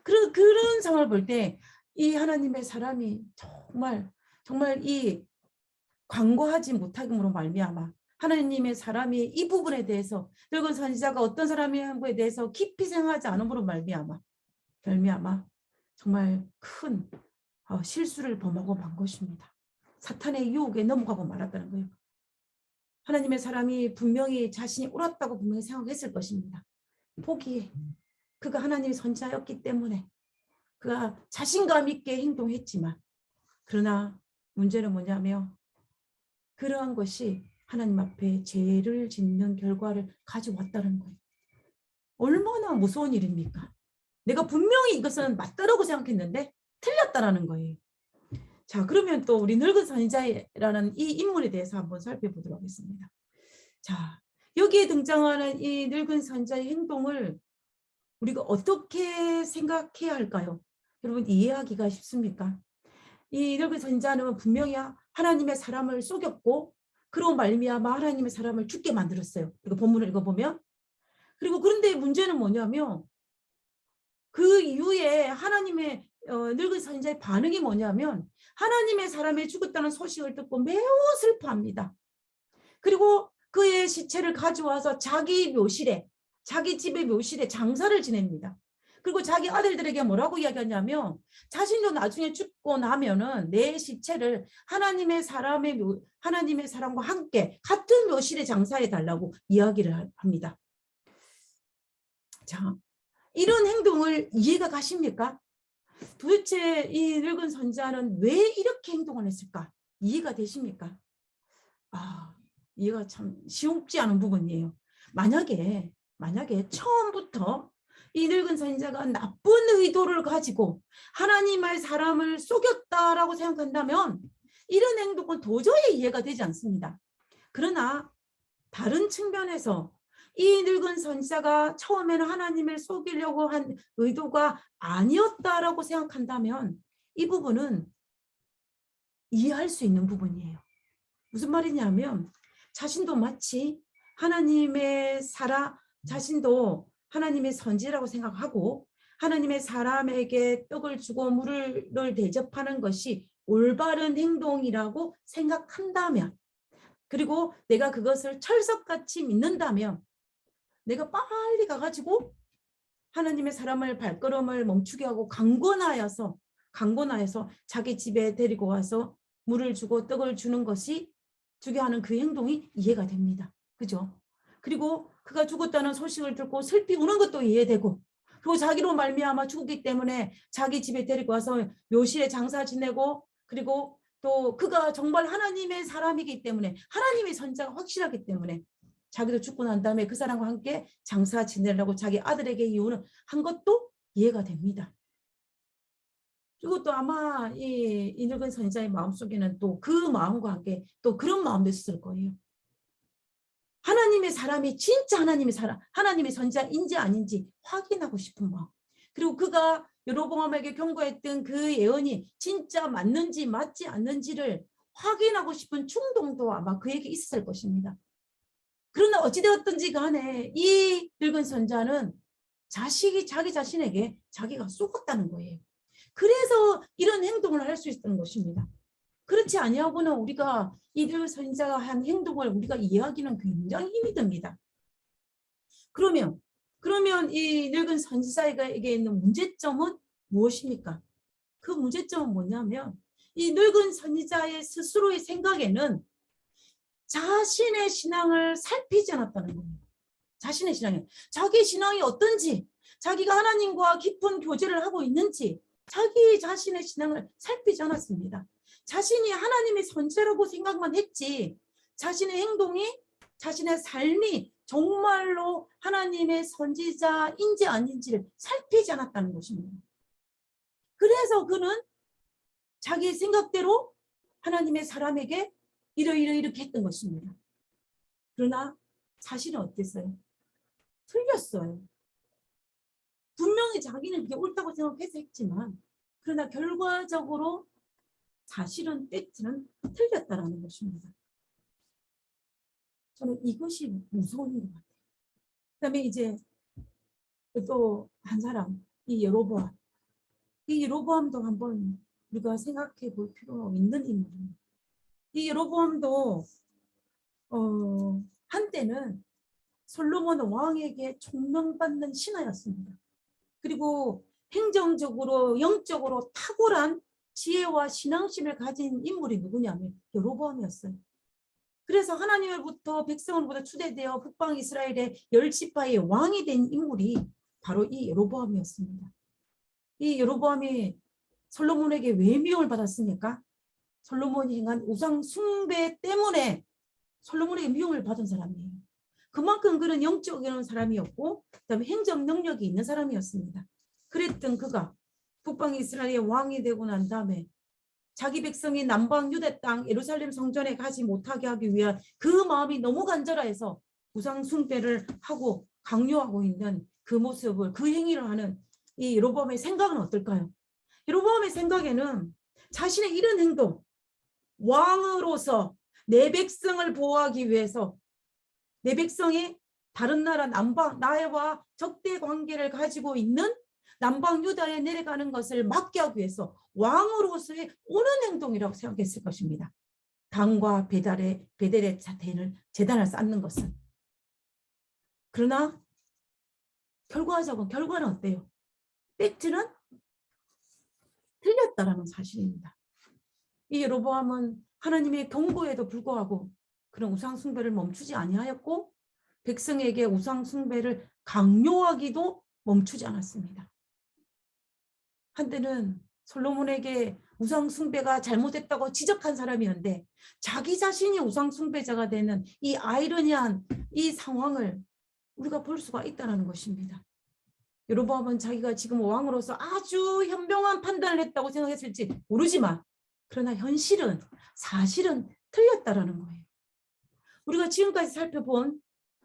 그런 상황을 볼 때 이 하나님의 사람이 정말 이 광고하지 못함으로 말미암아 하나님의 사람이 이 부분에 대해서 늙은 선지자가 어떤 사람인지에 대해서 깊이 생각하지 않음으로 말미암아 정말 큰 실수를 범하고 만 것입니다. 사탄의 유혹에 넘어가고 말았다는 거예요. 하나님의 사람이 분명히 자신이 옳았다고 분명히 생각했을 것입니다. 포기해. 그가 하나님의 선지자였기 때문에 그가 자신감 있게 행동했지만, 그러나 문제는 뭐냐면 그러한 것이 하나님 앞에 죄를 짓는 결과를 가져왔다는 거예요. 얼마나 무서운 일입니까? 내가 분명히 이것은 맞다라고 생각했는데 틀렸다라는 거예요. 자, 그러면 또 우리 늙은 선지자라는 이 인물에 대해서 한번 살펴보도록 하겠습니다. 자, 여기에 등장하는 이 늙은 선지자의 행동을 우리가 어떻게 생각해야 할까요? 여러분, 이해하기가 쉽습니까? 이 늙은 선지자는 분명히 하나님의 사람을 속였고, 그로 말미암아 하나님의 사람을 죽게 만들었어요. 이거 본문을 읽어보면. 그리고 그런데 문제는 뭐냐면 그 이후에 하나님의 늙은 선지자의 반응이 뭐냐면 하나님의 사람이 죽었다는 소식을 듣고 매우 슬퍼합니다. 그리고 그의 시체를 가져와서 자기 묘실에, 자기 집의 묘실에 장사를 지냅니다. 그리고 자기 아들들에게 뭐라고 이야기하냐면 자신도 나중에 죽고 나면은 내 시체를 하나님의 사람과 함께 같은 묘실에 장사해 달라고 이야기를 합니다. 자, 이런 행동을 이해가 가십니까? 도대체 이 늙은 선지자는 왜 이렇게 행동을 했을까? 이해가 되십니까? 이해가 참 쉽지 않은 부분이에요. 만약에 처음부터 이 늙은 선지자가 나쁜 의도를 가지고 하나님의 사람을 속였다라고 생각한다면 이런 행동은 도저히 이해가 되지 않습니다. 그러나 다른 측면에서 이 늙은 선지자가 처음에는 하나님을 속이려고 한 의도가 아니었다라고 생각한다면 이 부분은 이해할 수 있는 부분이에요. 무슨 말이냐면 자신도 마치 자신도 하나님의 선지라고 생각하고 하나님의 사람에게 떡을 주고 물을 대접하는 것이 올바른 행동이라고 생각한다면, 그리고 내가 그것을 철석같이 믿는다면 내가 빨리 가가지고 하나님의 사람을 발걸음을 멈추게 하고 강권하여서 자기 집에 데리고 와서 물을 주고 떡을 주게 하는 그 행동이 이해가 됩니다. 그죠? 그리고 그가 죽었다는 소식을 듣고 슬피 우는 것도 이해되고, 그리고 자기로 말미암아 죽기 때문에 자기 집에 데리고 와서 묘실에 장사 지내고, 그리고 또 그가 정말 하나님의 사람이기 때문에 하나님의 선지자가 확실하기 때문에 자기도 죽고 난 다음에 그 사람과 함께 장사 지내려고 자기 아들에게 이혼을 한 것도 이해가 됩니다. 그리고 또 아마 이 늙은 선지자의 마음속에는 또 그 마음과 함께 또 그런 마음도 있을 거예요. 하나님의 사람이 진짜 하나님의 선지자인지 아닌지 확인하고 싶은 마음. 그리고 그가 여로보암에게 경고했던 그 예언이 진짜 맞는지 맞지 않는지를 확인하고 싶은 충동도 아마 그에게 있었을 것입니다. 그러나 어찌되었든지 간에 이 늙은 선지자는 자기 자신에게 자기가 속았다는 거예요. 그래서 이런 행동을 할 수 있었던 것입니다. 그렇지 아니하고는 우리가 이들 선지자가 한 행동을 우리가 이해하기는 굉장히 힘이 듭니다. 그러면 이 늙은 선지자에게 있는 문제점은 무엇입니까? 그 문제점은 뭐냐면 이 늙은 선지자의 스스로의 생각에는 자신의 신앙을 살피지 않았다는 겁니다. 자신의 신앙이, 자기 신앙이 어떤지, 자기가 하나님과 깊은 교제를 하고 있는지 자기 자신의 신앙을 살피지 않았습니다. 자신이 하나님의 선지자라고 생각만 했지 자신의 행동이, 자신의 삶이 정말로 하나님의 선지자인지 아닌지를 살피지 않았다는 것입니다. 그래서 그는 자기 생각대로 하나님의 사람에게 이렇게 했던 것입니다. 그러나 사실은 어땠어요? 틀렸어요. 분명히 자기는 그게 옳다고 생각해서 했지만 그러나 결과적으로 사실은 팩트는 틀렸다라는 것입니다. 저는 이것이 무서운 것 같아요. 그다음에 이제 또 한 사람, 이 여로보암도 한번 우리가 생각해 볼 필요가 있는 인물입니다. 이 여로보암도 한때는 솔로몬 왕에게 총명받는 신하였습니다. 그리고 행정적으로 영적으로 탁월한 지혜와 신앙심을 가진 인물이 누구냐면 여로보암이었어요. 그래서 하나님으로부터 백성으로부터 추대되어 북방 이스라엘의 10지파의 왕이 된 인물이 바로 이 여로보암이었습니다. 이 여로보암이 솔로몬에게 왜 미움을 받았습니까? 솔로몬이 행한 우상 숭배 때문에 솔로몬에게 미움을 받은 사람이에요. 그만큼 그는 영적인 사람이었고 그다음에 행정 능력이 있는 사람이었습니다. 그랬던 그가 북방 이스라엘의 왕이 되고 난 다음에 자기 백성이 남방 유대 땅 예루살렘 성전에 가지 못하게 하기 위한 그 마음이 너무 간절해서 우상 숭배를 하고 강요하고 있는 그 모습을, 그 행위를 하는 이 여로보암의 생각은 어떨까요? 여로보암의 생각에는 자신의 이런 행동, 왕으로서 내 백성을 보호하기 위해서 내 백성이 다른 나라 남방 나와 적대 관계를 가지고 있는 남방 유다에 내려가는 것을 막게 하기 위해서 왕으로서의 옳은 행동이라고 생각했을 것입니다. 단과 베델의 재단을 쌓는 것은. 그러나 결과는 어때요? 팩트는 틀렸다라는 사실입니다. 이 여로보암은 하나님의 경고에도 불구하고 그런 우상 숭배를 멈추지 아니하였고 백성에게 우상 숭배를 강요하기도 멈추지 않았습니다. 한때는 솔로몬에게 우상 숭배가 잘못됐다고 지적한 사람이었는데 자기 자신이 우상 숭배자가 되는 이 아이러니한 이 상황을 우리가 볼 수가 있다는 것입니다. 여로보암은 자기가 지금 왕으로서 아주 현명한 판단을 했다고 생각했을지 모르지만 그러나 사실은 틀렸다라는 거예요. 우리가 지금까지 살펴본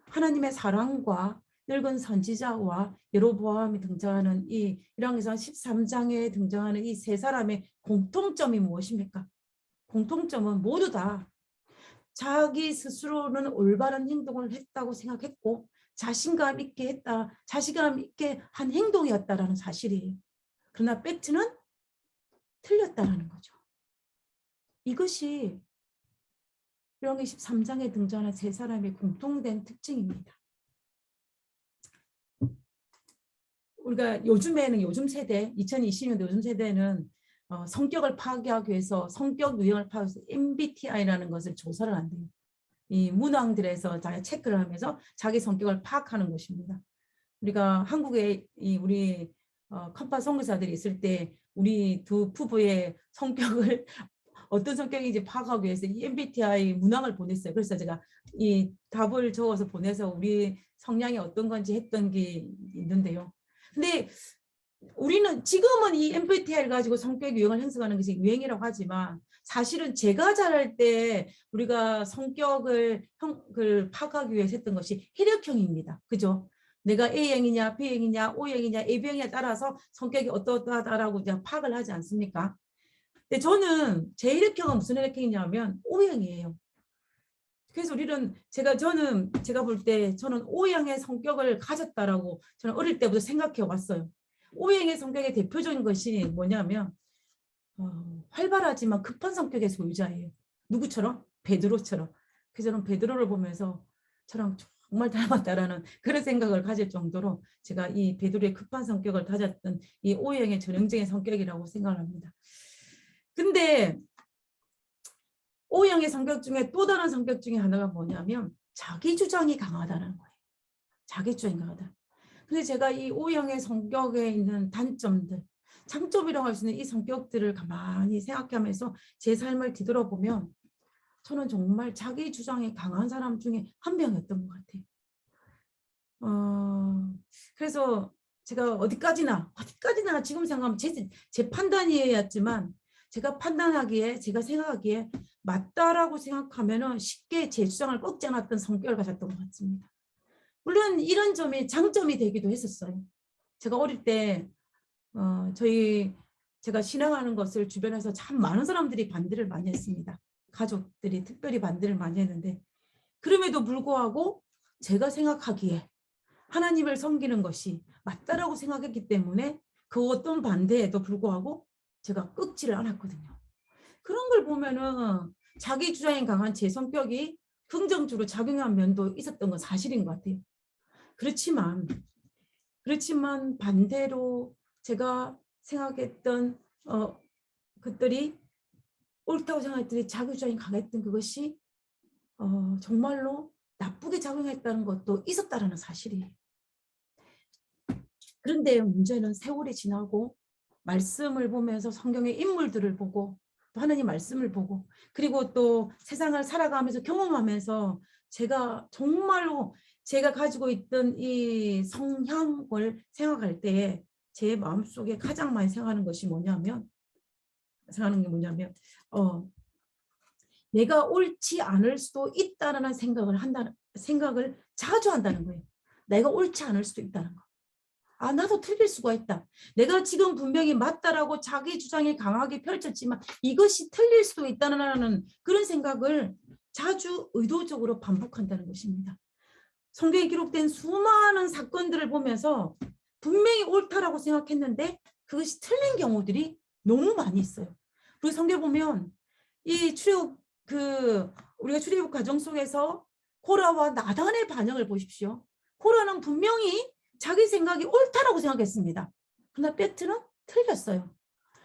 하나님의 사랑과 늙은 선지자와 여로보암이 등장하는 이 열왕기상 13장에 등장하는 이 세 사람의 공통점이 무엇입니까? 공통점은 모두 다 자기 스스로는 올바른 행동을 했다고 생각했고 자신감 있게 했다, 자신감 있게 한 행동이었다라는 사실이에요. 그러나 팩트는 틀렸다라는 거죠. 이것이 열왕기 13장에 등장하는 세 사람의 공통된 특징입니다. 우리가 요즘 세대, 2020년대 요즘 세대는 성격을 파악하기 위해서 성격 유형을 파악해서 MBTI라는 것을 조사를 한대요. 이 문항들에서 다 체크를 하면서 자기 성격을 파악하는 것입니다. 우리가 한국에 우리 컴파 선교사들이 있을 때 우리 두 부부의 성격을 어떤 성격인지 파악하기 위해서 이 MBTI 문항을 보냈어요. 그래서 제가 이 답을 적어서 보내서 우리 성향이 어떤 건지 했던 게 있는데요. 근데 우리는 지금은 이 MBTI를 가지고 성격 유형을 형성하는 것이 유행이라고 하지만 사실은 제가 자랄 때 우리가 성격을 파악하기 위해서 했던 것이 혈액형입니다. 그죠? 내가 A형이냐, B형이냐, O형이냐, AB형에 따라서 성격이 어떠하다라고 파악을 하지 않습니까? 근데 저는 제 혈액형은 무슨 혈액형이냐면 O형이에요. 그래서 제가 볼 때 저는 O형의 성격을 가졌다라고 저는 어릴 때부터 생각해 왔어요. O형의 성격의 대표적인 것이 뭐냐면 활발하지만 급한 성격의 소유자예요. 누구처럼? 베드로처럼. 그래서 저는 베드로를 보면서 저랑 정말 닮았다라는 그런 생각을 가질 정도로 제가 이 베드로의 급한 성격을 가졌던 이 O형의 전형적인 성격이라고 생각을 합니다. 근데 O형의 성격 중에 또 다른 성격 중에 하나가 뭐냐면 자기 주장이 강하다는 거예요. 자기 주장이 강하다. 근데 제가 이 O형의 성격에 있는 단점들, 장점이라고 할 수 있는 이 성격들을 가만히 생각하면서 제 삶을 뒤돌아보면 저는 정말 자기 주장이 강한 사람 중에 한 명이었던 것 같아요. 그래서 제가 어디까지나 지금 생각하면 제 판단이었지만 제가 생각하기에 맞다라고 생각하면은 쉽게 제 주장을 꺾지 않았던 성격을 가졌던 것 같습니다. 물론 이런 점이 장점이 되기도 했었어요. 제가 어릴 때 제가 신앙하는 것을 주변에서 참 많은 사람들이 반대를 많이 했습니다. 가족들이 특별히 반대를 많이 했는데 그럼에도 불구하고 제가 생각하기에 하나님을 섬기는 것이 맞다라고 생각했기 때문에 그 어떤 반대에도 불구하고 제가 꺾지를 않았거든요. 그런 걸 보면은 자기 주장이 강한 제 성격이 긍정적으로 작용한 면도 있었던 건 사실인 것 같아요. 그렇지만 반대로 제가 생각했던 것들이 옳다고 생각했더니 자기 주장이 강했던 그것이 정말로 나쁘게 작용했다는 것도 있었다라는 사실이에요. 그런데 문제는 세월이 지나고 말씀을 보면서 성경의 인물들을 보고 또 하나님 말씀을 보고 그리고 또 세상을 살아가면서 경험하면서 제가 정말로 제가 가지고 있던 이 성향을 생각할 때에 제 마음속에 가장 많이 생각하는 게 뭐냐면 내가 옳지 않을 수도 있다는 생각을 자주 한다는 거예요. 내가 옳지 않을 수도 있다는 거. 나도 틀릴 수가 있다. 내가 지금 분명히 맞다라고 자기 주장이 강하게 펼쳤지만 이것이 틀릴 수도 있다는 그런 생각을 자주 의도적으로 반복한다는 것입니다. 성경에 기록된 수많은 사건들을 보면서 분명히 옳다라고 생각했는데 그것이 틀린 경우들이 너무 많이 있어요. 그리고 성경 보면 이 우리가 출애굽 과정 속에서 코라와 나단의 반응을 보십시오. 코라는 분명히 자기 생각이 옳다라고 생각했습니다. 그러나 베트는 틀렸어요.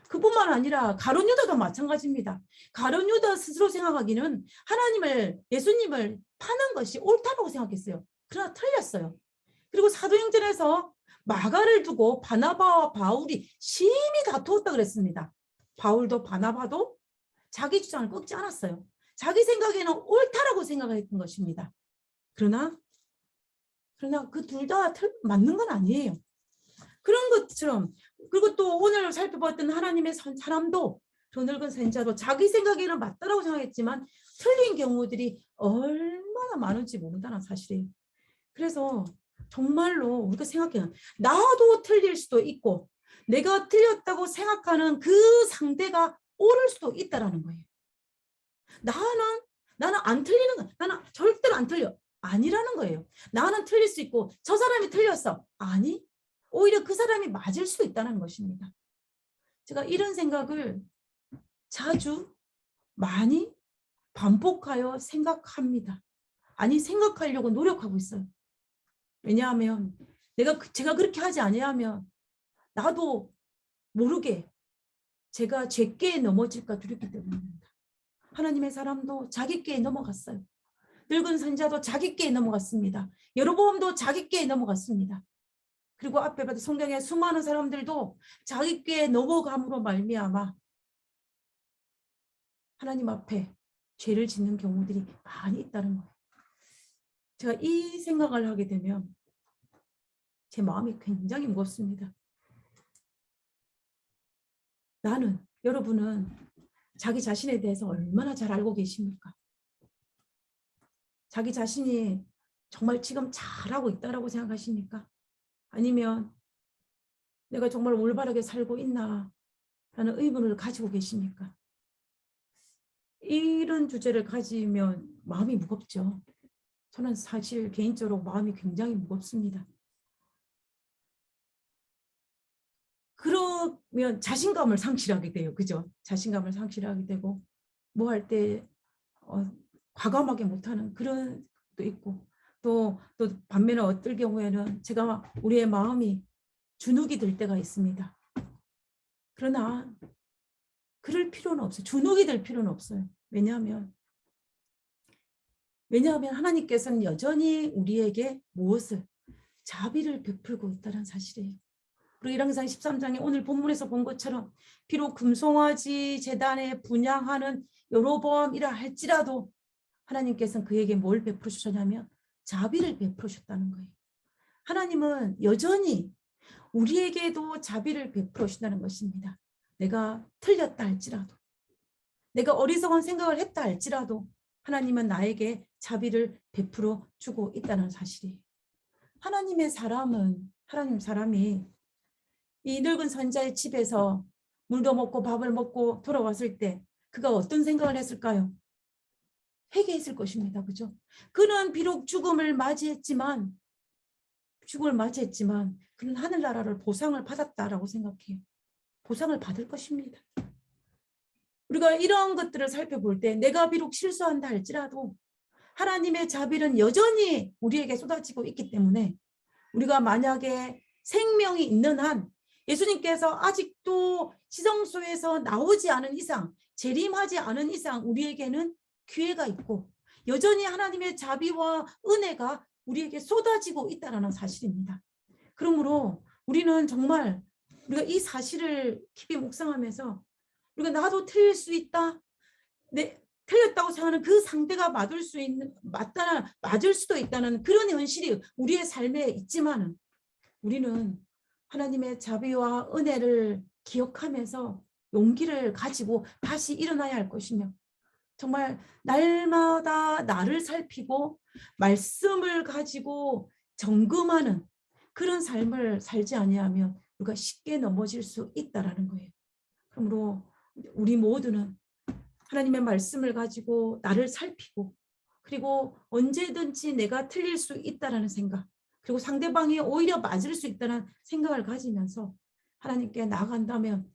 그뿐만 아니라 가룟 유다도 마찬가지입니다. 가룟 유다 스스로 생각하기는 예수님을 파는 것이 옳다고 생각했어요. 그러나 틀렸어요. 그리고 사도행전에서 마가를 두고 바나바와 바울이 심히 다투었다 그랬습니다. 바울도 바나바도 자기 주장을 꺾지 않았어요. 자기 생각에는 옳다라고 생각했던 것입니다. 그러나 그 둘 다 맞는 건 아니에요. 그런 것처럼 그리고 또 오늘 살펴봤던 하나님의 사람도 더 늙은 선지자도 자기 생각에는 맞다라고 생각했지만 틀린 경우들이 얼마나 많은지 모른다는 사실이에요. 그래서 정말로 우리가 생각해요. 나도 틀릴 수도 있고 내가 틀렸다고 생각하는 그 상대가 옳을 수도 있다라는 거예요. 나는 안 틀리는 거, 나는 절대로 안 틀려. 아니라는 거예요. 나는 틀릴 수 있고 저 사람이 틀렸어. 아니, 오히려 그 사람이 맞을 수도 있다는 것입니다. 제가 이런 생각을 자주 많이 반복하여 생각합니다. 아니, 생각하려고 노력하고 있어요. 왜냐하면 제가 그렇게 하지 아니하면 나도 모르게 제가 죄께에 넘어질까 두렵기 때문입니다. 하나님의 사람도 자기께에 넘어갔어요. 늙은 선지자도 자기께에 넘어갔습니다. 여로보암도 자기께에 넘어갔습니다. 그리고 앞에 봐도 성경의 수많은 사람들도 자기께에 넘어감으로 말미암아 하나님 앞에 죄를 짓는 경우들이 많이 있다는 거예요. 제가 이 생각을 하게 되면 제 마음이 굉장히 무겁습니다. 여러분은 자기 자신에 대해서 얼마나 잘 알고 계십니까? 자기 자신이 정말 지금 잘하고 있다라고 생각하십니까? 아니면 내가 정말 올바르게 살고 있나 라는 의문을 가지고 계십니까? 이런 주제를 가지면 마음이 무겁죠. 저는 사실 개인적으로 마음이 굉장히 무겁습니다. 그러면 자신감을 상실하게 돼요. 그죠? 자신감을 상실하게 되고 뭐 할 때 과감하게 못하는 그런 것도 있고 또 반면에 어떨 경우에는 우리의 마음이 주눅이 들 때가 있습니다. 그러나 그럴 필요는 없어요. 주눅이 들 필요는 없어요. 왜냐하면 하나님께서는 여전히 우리에게 무엇을? 자비를 베풀고 있다는 사실이에요. 그리고 1왕기상 13장에 오늘 본문에서 본 것처럼 비록 금송아지 제단에 분향하는 여로보암이라 할지라도 하나님께서는 그에게 뭘 베풀으셨냐면 자비를 베풀으셨다는 거예요. 하나님은 여전히 우리에게도 자비를 베풀으신다는 것입니다. 내가 틀렸다 할지라도 내가 어리석은 생각을 했다 할지라도 하나님은 나에게 자비를 베풀어 주고 있다는 사실이에요. 하나님 사람이 이 늙은 선지자의 집에서 물도 먹고 밥을 먹고 돌아왔을 때 그가 어떤 생각을 했을까요? 회개했을 것입니다. 그죠? 그는 비록 죽음을 맞이했지만 그는 하늘나라를 보상을 받았다라고 생각해요. 보상을 받을 것입니다. 우리가 이런 것들을 살펴볼 때 내가 비록 실수한다 할지라도 하나님의 자비는 여전히 우리에게 쏟아지고 있기 때문에 우리가 만약에 생명이 있는 한 예수님께서 아직도 지성소에서 나오지 않은 이상 재림하지 않은 이상 우리에게는 기회가 있고 여전히 하나님의 자비와 은혜가 우리에게 쏟아지고 있다는 사실입니다. 그러므로 우리는 정말 우리가 이 사실을 깊이 묵상하면서 우리가 나도 틀릴 수 있다. 틀렸다고 생각하는 그 상대가 맞을 수도 있다는 그런 현실이 우리의 삶에 있지만은 우리는 하나님의 자비와 은혜를 기억하면서 용기를 가지고 다시 일어나야 할 것이며 정말 날마다 나를 살피고 말씀을 가지고 점검하는 그런 삶을 살지 아니하면 우리가 쉽게 넘어질 수 있다라는 거예요. 그러므로 우리 모두는 하나님의 말씀을 가지고 나를 살피고 그리고 언제든지 내가 틀릴 수 있다라는 생각 그리고 상대방이 오히려 맞을 수 있다는 생각을 가지면서 하나님께 나아간다면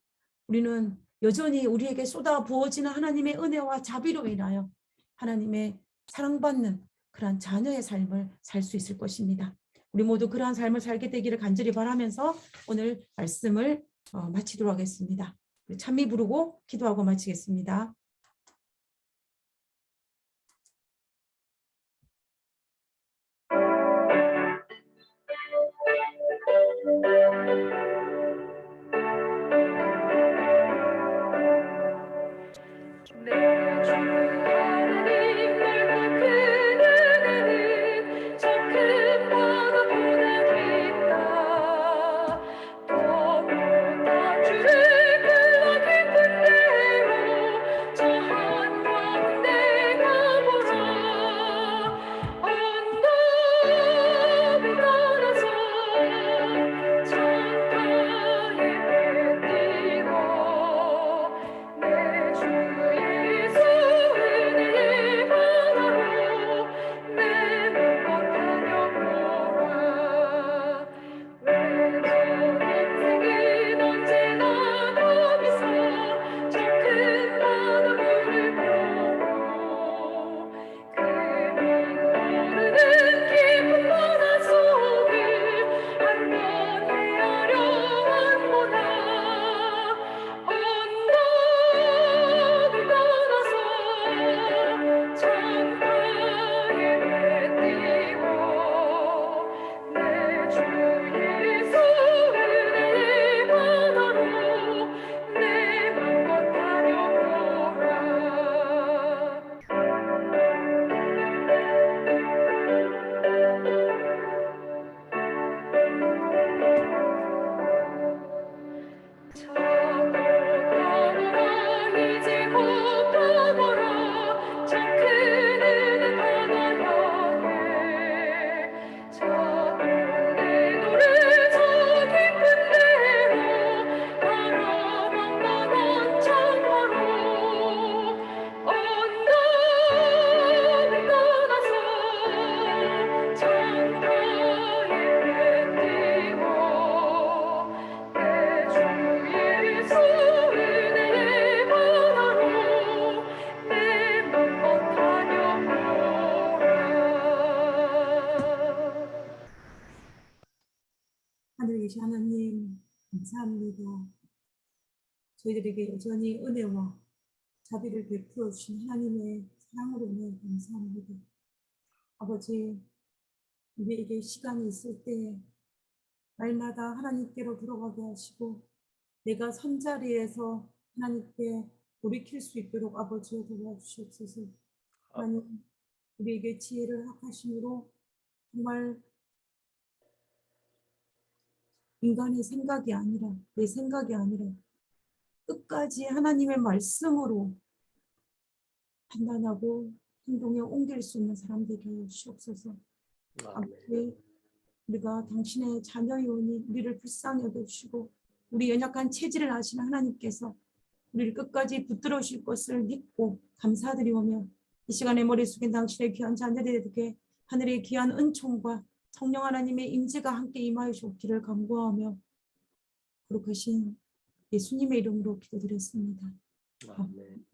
우리는 여전히 우리에게 쏟아 부어지는 하나님의 은혜와 자비로 인하여 하나님의 사랑받는 그러한 자녀의 삶을 살 수 있을 것입니다. 우리 모두 그러한 삶을 살게 되기를 간절히 바라면서 오늘 말씀을 마치도록 하겠습니다. 찬미 부르고 기도하고 마치겠습니다. 하늘에 계신 하나님 감사합니다. 저희들에게 여전히 은혜와 자비를 베풀어 주신 하나님의 사랑으로 인해 감사합니다. 아버지, 우리에게 시간이 있을 때 날마다 하나님께로 들어가게 하시고 내가 선자리에서 하나님께 돌이킬 수 있도록 아버지여 도와주시옵소서. 하나님, 우리에게 지혜를 허락하심으로 정말 인간의 생각이 아니라 내 생각이 아니라 끝까지 하나님의 말씀으로 판단하고 행동에 옮길 수 있는 사람들이 되어 주옵소서. 아버지, 우리가 당신의 자녀이오니 우리를 불쌍히 여겨주시고 우리 연약한 체질을 아시는 하나님께서 우리를 끝까지 붙들어 주실 것을 믿고 감사드리오며 이 시간에 머리 숙인 당신의 귀한 자녀들에게 하늘의 귀한 은총과 성령 하나님의 임재가 함께 임하여 주옵기를 간구하며 거룩하신 예수님의 이름으로 기도드렸습니다. 아멘.